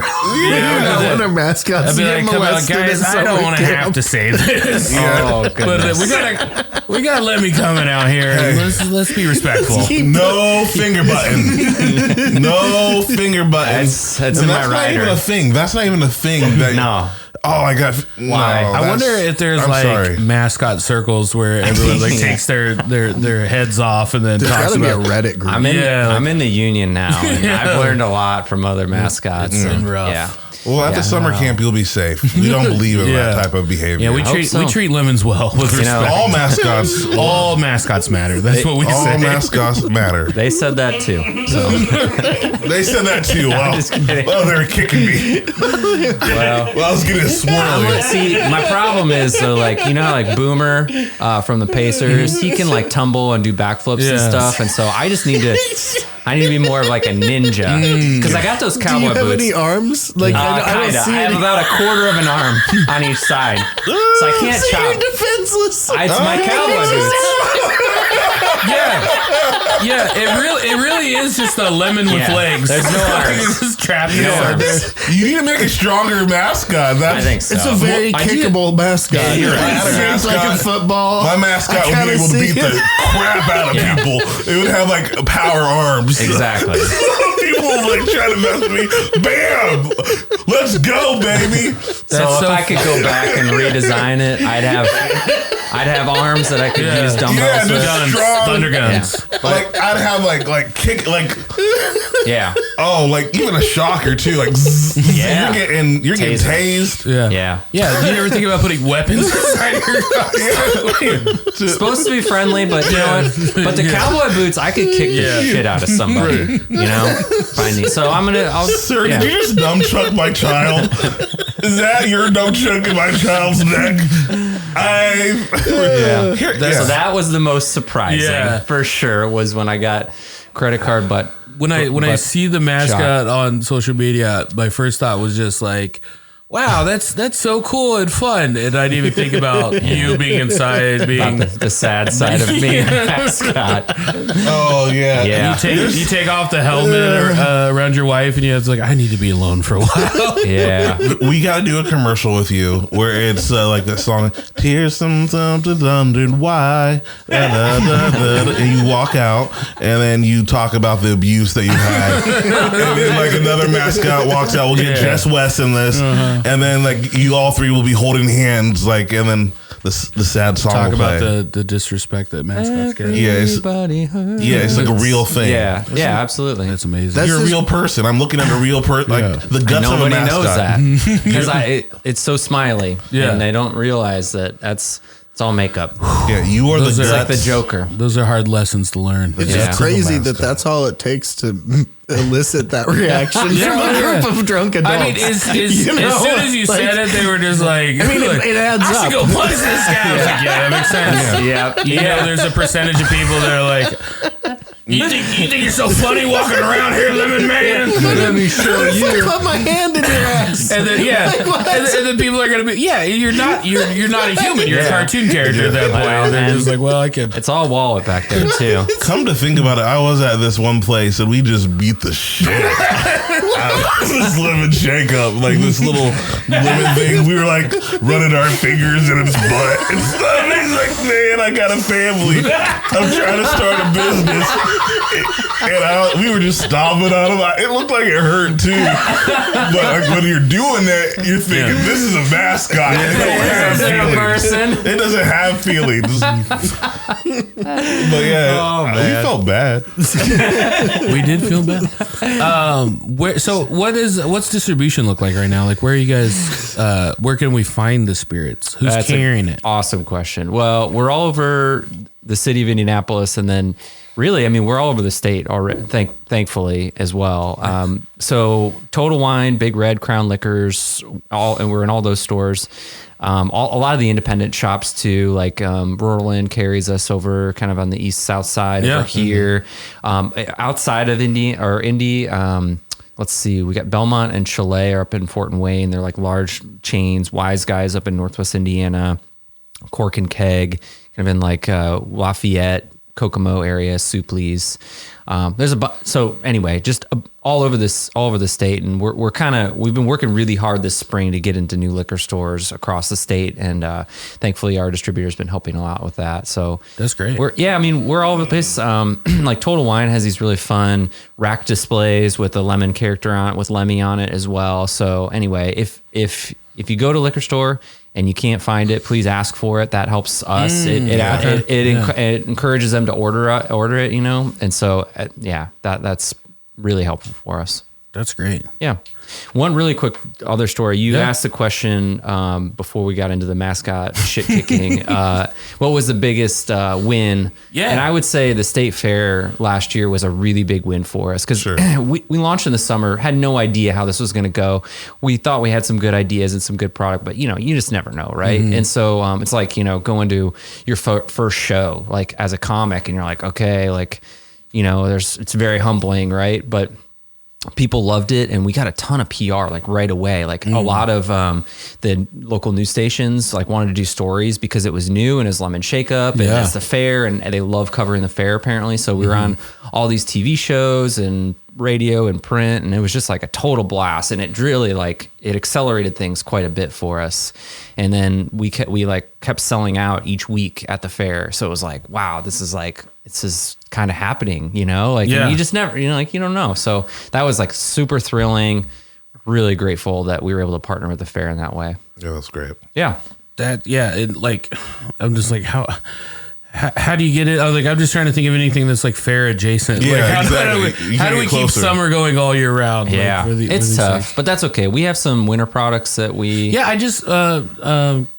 mascots. I'd be like, come on, guys, I don't want to have to say this. Oh, goodness. But we got Lemmy coming out here. And let's be respectful. No finger button. No finger buttons. That's in my rider. Not even a thing. That's not even a thing. No. Oh my god! Why? No, I wonder if there's mascot circles where everyone like takes their heads off and then talks about a Reddit group. I'm in the union now, and I've learned a lot from other mascots. It's been rough. Yeah. Well, at the summer camp, you'll be safe. We don't believe in that type of behavior. Yeah, we treat lemons well with respect. All mascots. All mascots matter. That's what we say. All mascots matter. They said that too. So. They said that too. Well, they were kicking me. Well, I was getting swirly. See, my problem is, so like, you know how like Boomer from the Pacers, he can like tumble and do backflips and stuff, and so I just need to be more of like a ninja, because I got those cowboy do you have boots. any arms? Like I have about a quarter of an arm on each side, so I can't chop. You're defenseless. It's my cowboy boots. Yeah, it really is just a lemon with legs. There's no arms. It's just trapped in arms. You need to make a stronger mascot. I think so. It's a very kickable mascot. Yeah, you're right. It's like a football. My mascot would be able to beat the crap out of people. It would have like power arms. Exactly. People would like try to mess with me. Bam! Let's go, baby. So if I could go back and redesign it, I'd have arms that I could use dumbbells with. Thunder guns. Yeah. Like I'd have like kick yeah. Oh, like even a shocker too. Like you're getting tased. Yeah. Do you ever think about putting weapons inside your It's supposed to be friendly, but you know what? But the cowboy boots, I could kick the shit out of somebody. You know, if I need. So Sir, did you just dumb-chuck my child? Is that your dumb-chuck in my child's neck? So that was the most surprising for sure, was when I got credit card, but when I see the mascot on social media, my first thought was just like, wow, that's so cool and fun. And I didn't even think about you being inside, being the sad side of being a mascot. Oh yeah. You take off the helmet around your wife, and you have to I need to be alone for a while. Yeah. We got to do a commercial with you where it's like that song, "Tears something wondered why," and you walk out, and then you talk about the abuse that you had, and then like another mascot walks out. We'll get Jess West in this. And then like you all three will be holding hands, like, and then the sad song. Talk will about play. the disrespect that mascots get. It's like a real thing. Yeah, absolutely. That's amazing. You're a real person. I'm looking at a real person, like the guts of a Nobody mascot. knows that because it's so smiley, and they don't realize that it's It's all makeup. Yeah, you are Those the are Like the Joker. Those are hard lessons to learn. It's Yeah. just crazy that that's all it takes to elicit that reaction from a group of drunk adults. I mean, as You know, soon as you like- said it, they were just like, I mean, it adds I up. should go punch this guy. I was like, yeah, that makes sense. Yeah. You know, there's a percentage of people that are like, you think you're so funny walking around here, Lemon Man? Let me show you. Put my hand in your ass. And then and then people are gonna be, you're not a human. You're a cartoon character at that point. And they're just like, well, I can. It's all wallet back there too. Come to think about it, I was at this one place and we just beat the shit out of this lemon shakeup, like this little lemon thing. We were like running our fingers in its butt and stuff. And he's like, man, I got a family. I'm trying to start a business. And we were just stomping on him. It looked like it hurt too. But like, when you're doing that, you're thinking, this is a mascot. It doesn't have feelings. But yeah, we felt bad. We did feel bad. What's distribution look like right now? Like, where are you guys? Where can we find the spirits? Who's That's carrying it? Awesome question. Well, we're all over the city of Indianapolis, and then really, I mean, we're all over the state already. Thankfully as well. So Total Wine, Big Red, Crown Liquors, and we're in all those stores. A lot of the independent shops too, like Rural Inn carries us over kind of on the east south side over here. Outside of Indy. Let's see, we got Belmont and Chalet are up in Fort and Wayne. They're like large chains. Wise Guys up in Northwest Indiana. Cork and Keg, kind of in like Lafayette, Kokomo area, Supley's. So anyway, just all over the state, and we've been working really hard this spring to get into new liquor stores across the state, and thankfully our distributor's been helping a lot with that. So That's great. We're all over the place. Like Total Wine has these really fun rack displays with the lemon character on it, with Lemmy on it as well. So anyway, if you go to a liquor store and you can't find it, please ask for it. That helps us. It encourages them to order it, you know? And so, that's really helpful for us. That's great. Yeah. One really quick other story. You asked the question before we got into the Mascot shit kicking. What was the biggest win? Yeah. And I would say the state fair last year was a really big win for us because we launched in the summer, had no idea how this was going to go. We thought we had some good ideas and some good product, but you just never know, right? Mm-hmm. And so it's like, going to your first show, like as a comic, and you're like, okay, like, it's very humbling, right? But people loved it, and we got a ton of PR like right away. Like a lot of the local news stations like wanted to do stories because it was new and it's lemon shakeup and it's the fair, and they love covering the fair apparently. So we were on all these TV shows and radio and print, and it was just like a total blast, and it really it accelerated things quite a bit for us. And then we kept selling out each week at the fair. So it was like, wow, this is kind of happening, and you just never, you don't know. So that was like super thrilling, really grateful that we were able to partner with the fair in that way. Yeah, that's great. Yeah. I'm just like, how do you get it? I was like, I'm just trying to think of anything that's like fair adjacent. Yeah, like, exactly. How do we keep summer going all year round? Yeah, it's tough, but that's okay. We have some winter products that we... Yeah, I just...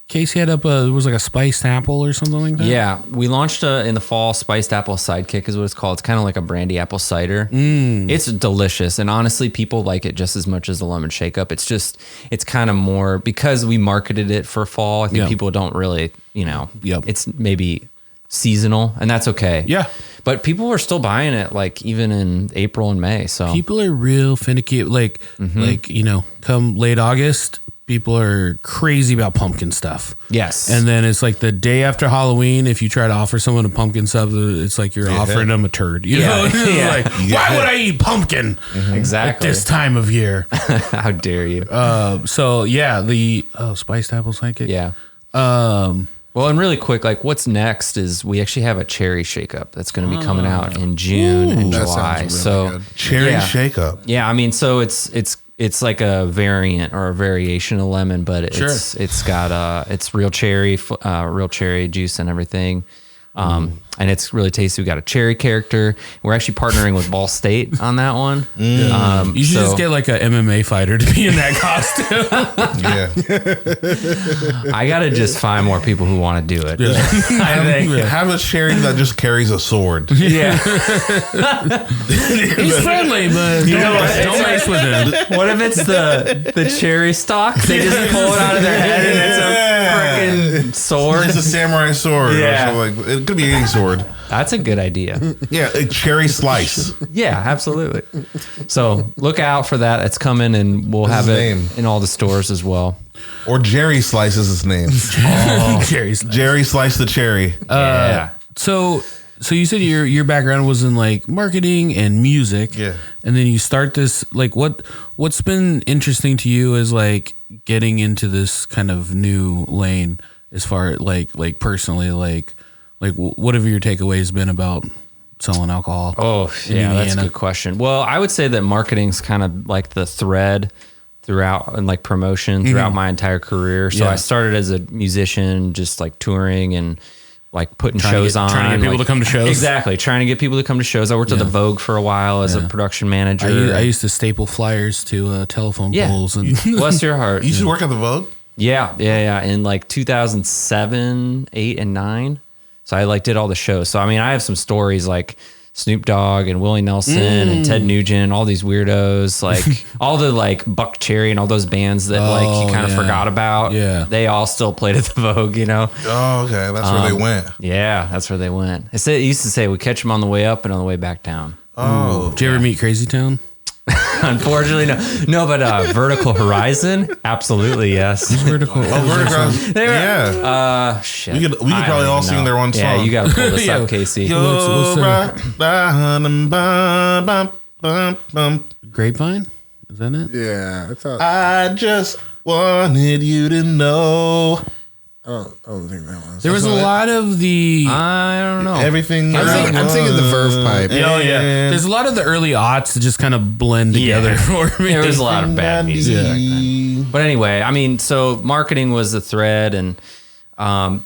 Casey had up it was like a spiced apple or something like that. Yeah, we launched in the fall. Spiced apple sidekick is what it's called. It's kind of like a brandy apple cider. It's delicious, and honestly, people like it just as much as the lemon shakeup. It's kind of more because we marketed it for fall. I think people don't really, it's maybe seasonal, and that's okay. Yeah, but people are still buying it, like even in April and May. So people are real finicky. Like come late August, people are crazy about pumpkin stuff. Yes. And then it's like the day after Halloween, if you try to offer someone a pumpkin stuff, it's like you're offering them a turd. You know? Like, why would I eat pumpkin exactly at this time of year? How dare you? The spiced apple sidekick. Yeah. Well, and really quick, like what's next is we actually have a cherry shakeup that's going to be coming out in June and July. Good. Cherry shakeup. Yeah, I mean, so it's like a variant or a variation of lemon, but it's got it's real cherry juice and everything. And it's really tasty. We got a cherry character. We're actually partnering with Ball State on that one. You should just get like a MMA fighter to be in that costume. Yeah. I got to just find more people who want to do it. Yeah. I think. Have a cherry that just carries a sword. Yeah. He's friendly, but don't mess with him. What if it's the cherry stalk? They just pull it out of their head and it's a freaking sword. It's a samurai sword. Yeah. Or something. It could be any sword. That's a good idea. Yeah, a cherry slice. Yeah, absolutely. So look out for that. It's coming, and we'll have it in all the stores as well. Or Jerry Slice is his name. Jerry Slice the cherry. Yeah. So you said your background was in like marketing and music. Yeah. And then you start this, like, what's been interesting to you is like getting into this kind of new lane as far like personally, like what have your takeaways been about selling alcohol? Oh, yeah, that's a good question. Well, I would say that marketing's kind of like the thread throughout and like promotion throughout my entire career. So I started as a musician, just like touring and like putting shows on. Trying to get people to come to shows. Exactly. Trying to get people to come to shows. I worked at the Vogue for a while as a production manager. I used to staple flyers to telephone poles. And Bless your heart. You used to work at the Vogue? Yeah. In like 2007, 8, and 9. So I like did all the shows. So I mean, I have some stories like Snoop Dogg and Willie Nelson and Ted Nugent, all these weirdos, like all the like Buck Cherry and all those bands that like you kind of forgot about. Yeah. They all still played at the Vogue, you know? Oh, okay. That's where they went. Yeah, that's where they went. It used to say we catch them on the way up and on the way back down. Oh. Did you ever meet Crazy Town? Unfortunately, no. But Vertical Horizon, absolutely, yes. Vertical. Vertical. Yeah. Shit. We could probably all sing their one song. Yeah, you got to pull this up, Casey. Grapevine? Is that it? Yeah, I thought. I just wanted you to know. I don't think that was. There was a lot of the. I don't know. Everything. I'm thinking the Verve Pipe. Oh yeah, there's a lot of the early aughts that just kind of blend together for me. There was a lot of bad music back then. But anyway, I mean, so marketing was the thread, and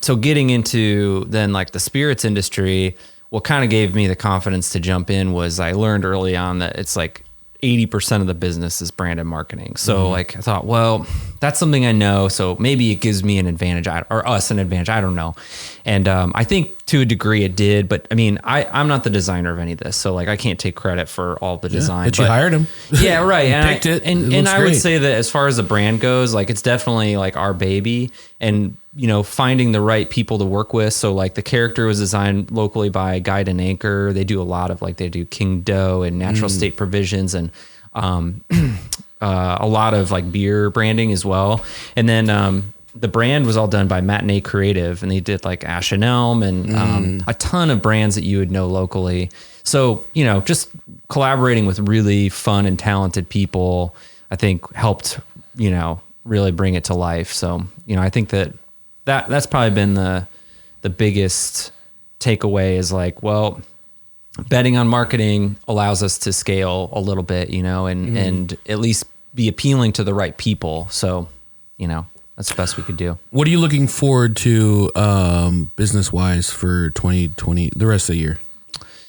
so getting into then like the spirits industry, what kind of gave me the confidence to jump in was I learned early on that it's like 80% of the business is brand and marketing. So like I thought, well, that's something I know. So maybe it gives me an advantage or us an advantage. I don't know. And I think to a degree it did, but I mean, I'm not the designer of any of this. So like I can't take credit for all the design. But you hired him. Yeah, right. And picked it. And I would say that as far as the brand goes, like it's definitely like our baby, and you know, finding the right people to work with. So like the character was designed locally by Guide and Anchor. They do a lot of like, they do King Doe and Natural State Provisions and a lot of like beer branding as well. And then the brand was all done by Matinee Creative, and they did like Ash and Elm and a ton of brands that you would know locally. So, you know, just collaborating with really fun and talented people, I think helped, you know, really bring it to life. So, you know, I think that's probably been the biggest takeaway is like, well, betting on marketing allows us to scale a little bit, you know, and at least be appealing to the right people. So, you know, that's the best we could do. What are you looking forward to business wise for 2020, the rest of the year?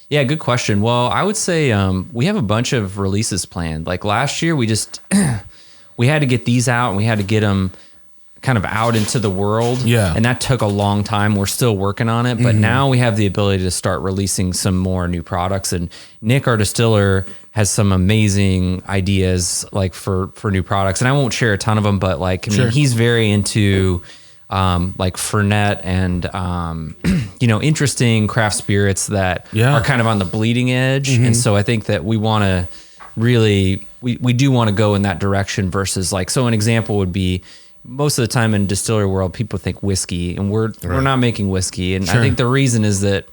Yeah, good question. Well, I would say we have a bunch of releases planned. Like last year, we just we had to get these out, and we had to get them kind of out into the world. Yeah. And that took a long time. We're still working on it, but now we have the ability to start releasing some more new products. And Nick, our distiller, has some amazing ideas like for new products. And I won't share a ton of them, but like, I mean, he's very into like Fernet and, you know, interesting craft spirits that are kind of on the bleeding edge. And so I think that we want to really, we do want to go in that direction versus like, so an example would be, most of the time in distillery world, people think whiskey, and we're not making whiskey. And I think the reason is that,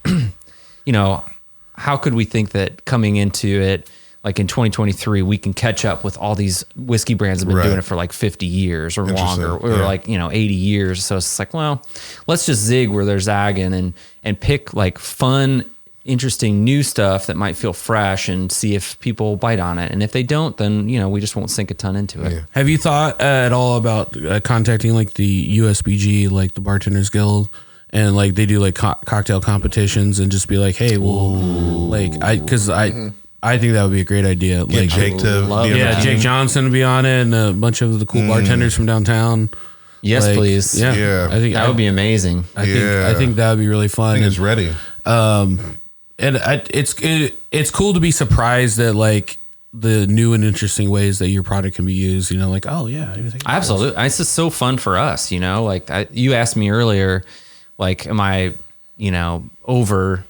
you know, how could we think that coming into it, like in 2023, we can catch up with all these whiskey brands that have been doing it for like 50 years or longer, or like, you know, 80 years. So it's like, well, let's just zig where they're zagging and pick like fun, interesting new stuff that might feel fresh and see if people bite on it. And if they don't, then, you know, we just won't sink a ton into it. Have you thought at all about contacting like the USBG, like the Bartenders Guild, and like they do like cocktail competitions and just be like, hey, well, like I think that would be a great idea. Get like Jake to Jake Johnson to be on it, and a bunch of the cool bartenders from downtown. Yes, like, please. Yeah. I think that would be amazing. I think that would be really fun. I think it's ready. And it's cool to be surprised at like the new and interesting ways that your product can be used. You know, like, oh yeah, Absolutely. It's just so fun for us. You know, like you asked me earlier, like, am I, over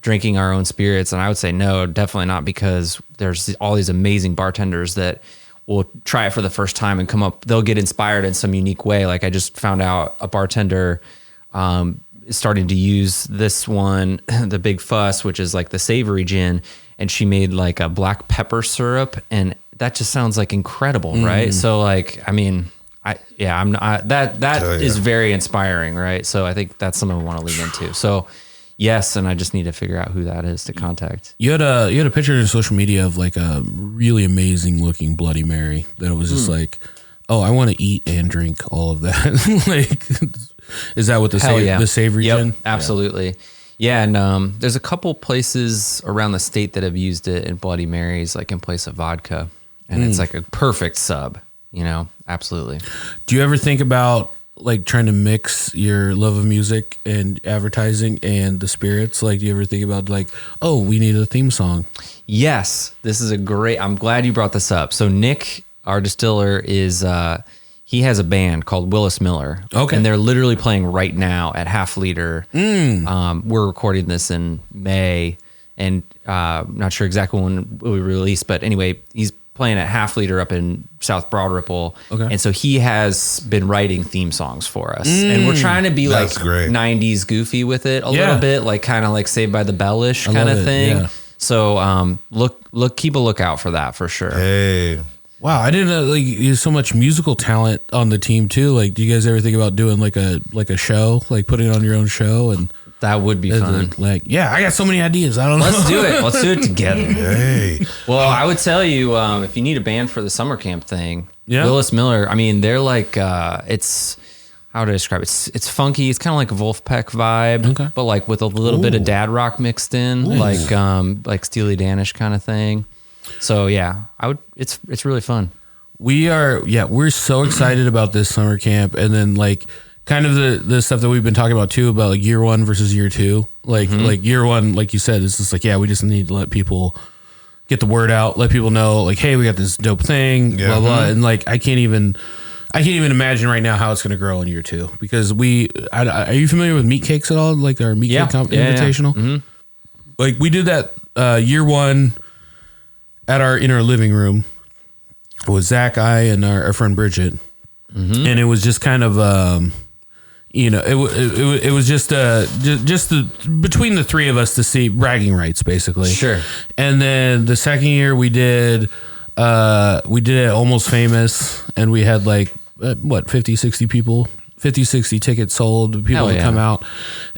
drinking our own spirits? And I would say no, definitely not, because there's all these amazing bartenders that will try it for the first time and they'll get inspired in some unique way. Like I just found out a bartender is starting to use this one, the Big Fuss, which is like the savory gin, and she made like a black pepper syrup, and that just sounds like incredible, right? So like, I mean, that is very inspiring, right? So I think that's something we want to lean into. So yes, and I just need to figure out who that is to contact. You had a picture on social media of like a really amazing looking Bloody Mary that it was just like, oh, I want to eat and drink all of that. Like, is that what the savory gin? Absolutely. Yeah, and there's a couple places around the state that have used it in Bloody Marys, like in place of vodka, and it's like a perfect sub. Absolutely. Do you ever think about like trying to mix your love of music and advertising and the spirits? Like, do you ever think about like, oh, we need a theme song? Yes, this is I'm glad you brought this up. So Nick, our distiller, he has a band called Willis Miller. Okay. And they're literally playing right now at Half Liter. We're recording this in May, and not sure exactly when we release, but anyway, he's playing at Half Liter up in South Broad Ripple. Okay. And so he has been writing theme songs for us. And we're trying to be like great. 90s goofy with it a little bit, like kind of like Saved by the Bell-ish kind of thing. Yeah. So keep a lookout for that for sure. Hey. Wow, I didn't know like there's so much musical talent on the team too. Like, do you guys ever think about doing like a show, like putting on your own show? And that would be fun. Like, yeah, I got so many ideas. I don't know. Let's do it. Let's do it together. Hey. Well, I would tell you, if you need a band for the summer camp thing, Yeah. Willis Miller, I mean, they're like, it's, how do I describe it? It's funky. It's kind of like a Wolfpack vibe, but like with a little bit of dad rock mixed in, like Steely Dan-ish kind of thing. So yeah, it's really fun. We're so excited about this summer camp, and then like kind of the stuff that we've been talking about too, about like year one versus year two. Like year one, like you said, it's just like, we just need to let people get the word out, let people know like, hey, we got this dope thing, blah blah. And like I can't even imagine right now how it's going to grow in year two, because are you familiar with meat cakes at all? Like our meat cake invitational? Yeah. Like we did that year one in our living room with Zach, I, and our friend Bridget, and it was just kind of it was just between the three of us to see bragging rights, basically. Sure. And then the second year we did it Almost Famous, and we had like 50, 60 people, 50, 60 tickets sold, people to come out.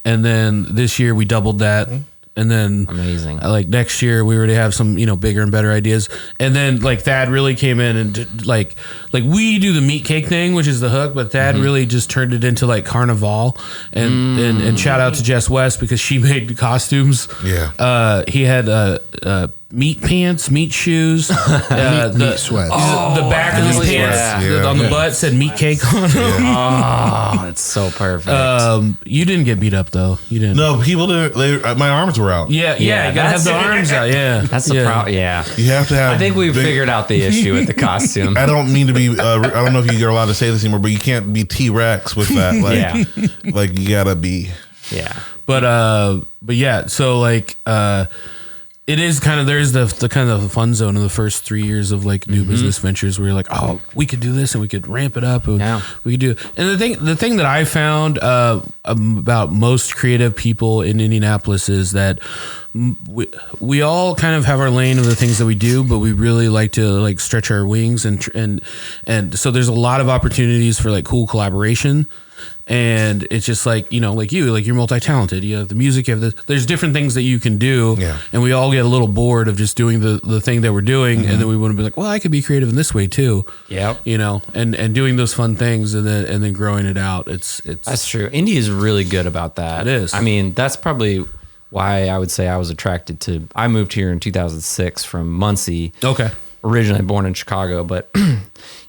And then this year we doubled that. And then amazing. Like next year we already have some, bigger and better ideas. And then like Thad really came in and like we do the meat cake thing, which is the hook, but Thad really just turned it into like Carnival. And shout out to Jess West, because she made costumes. Yeah. He had meat pants, meat shoes, meat sweats. The back of his pants on the butt said meat cake on them. Oh, that's so perfect. You didn't get beat up though. You didn't. No, people didn't. My arms were out. Yeah. You gotta have the arms out. Yeah, that's the problem. Yeah, you have to have. I think we've figured out the issue with the costume. I don't mean to be. I don't know if you're allowed to say this anymore, but you can't be T-Rex with that. Like, like you gotta be. Yeah, but yeah. So like, it is kind of, there's the kind of fun zone in the first 3 years of like new business ventures where you're like, oh, we could do this and we could ramp it up. And we could do. And the thing that I found about most creative people in Indianapolis is that we all kind of have our lane of the things that we do, but we really like to stretch our wings and so there's a lot of opportunities for like cool collaboration. And it's just like, you know, like you're multi-talented. You have the music, you have there's different things that you can do. Yeah. And we all get a little bored of just doing the thing that we're doing. And then we want to be like, well, I could be creative in this way too. Yeah. You know, and doing those fun things and then growing it out. It's That's true. Indie is really good about that. It is. I mean, that's probably why I would say I was attracted to, I moved here in 2006 from Muncie. okay. Originally born in Chicago, but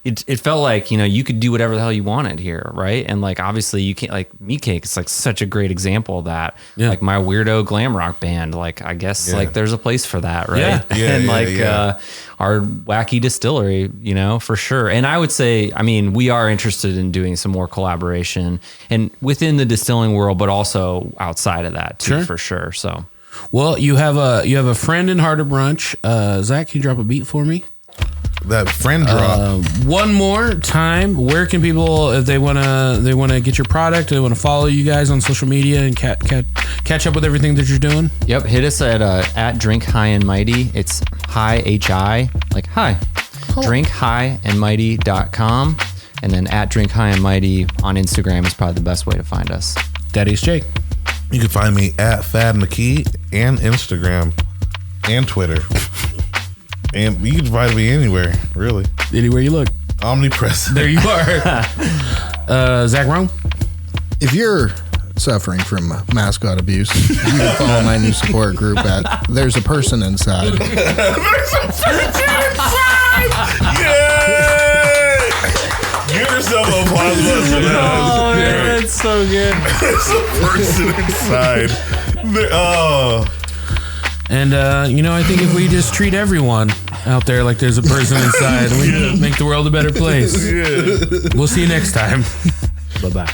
it felt like, you know, you could do whatever the hell you wanted here, right? And like obviously you can't, like Meat Cake, it's like such a great example of that. Yeah. Like my weirdo glam rock band, like I guess like there's a place for that, right? Yeah. And our wacky distillery, you know, for sure. And I would say, I mean, we are interested in doing some more collaboration and within the distilling world, but also outside of that too, for sure. So. Well, you have a friend in Harder Brunch. Zach, can you drop a beat for me? That friend drop. One more time. Where can people, if they wanna get your product, they wanna follow you guys on social media and catch up with everything that you're doing? Yep, hit us at Drink High and Mighty. It's high HI, like hi. drinkhighandmighty.com, and then at Drink High and Mighty on Instagram is probably the best way to find us. Daddy's Jake. You can find me at Thad McKee and Instagram and Twitter. And you can find me anywhere, really. Anywhere you look. Omnipresent. There you are. Zach Rome. If you're suffering from mascot abuse, you can follow my new support group at There's a Person Inside. There's a person inside! Yay! Give yourself a applause for that. Oh, man, that's so good. There's a person inside. Oh. And, you know, I think if we just treat everyone out there like there's a person inside, we make the world a better place. Yeah. We'll see you next time. Bye-bye.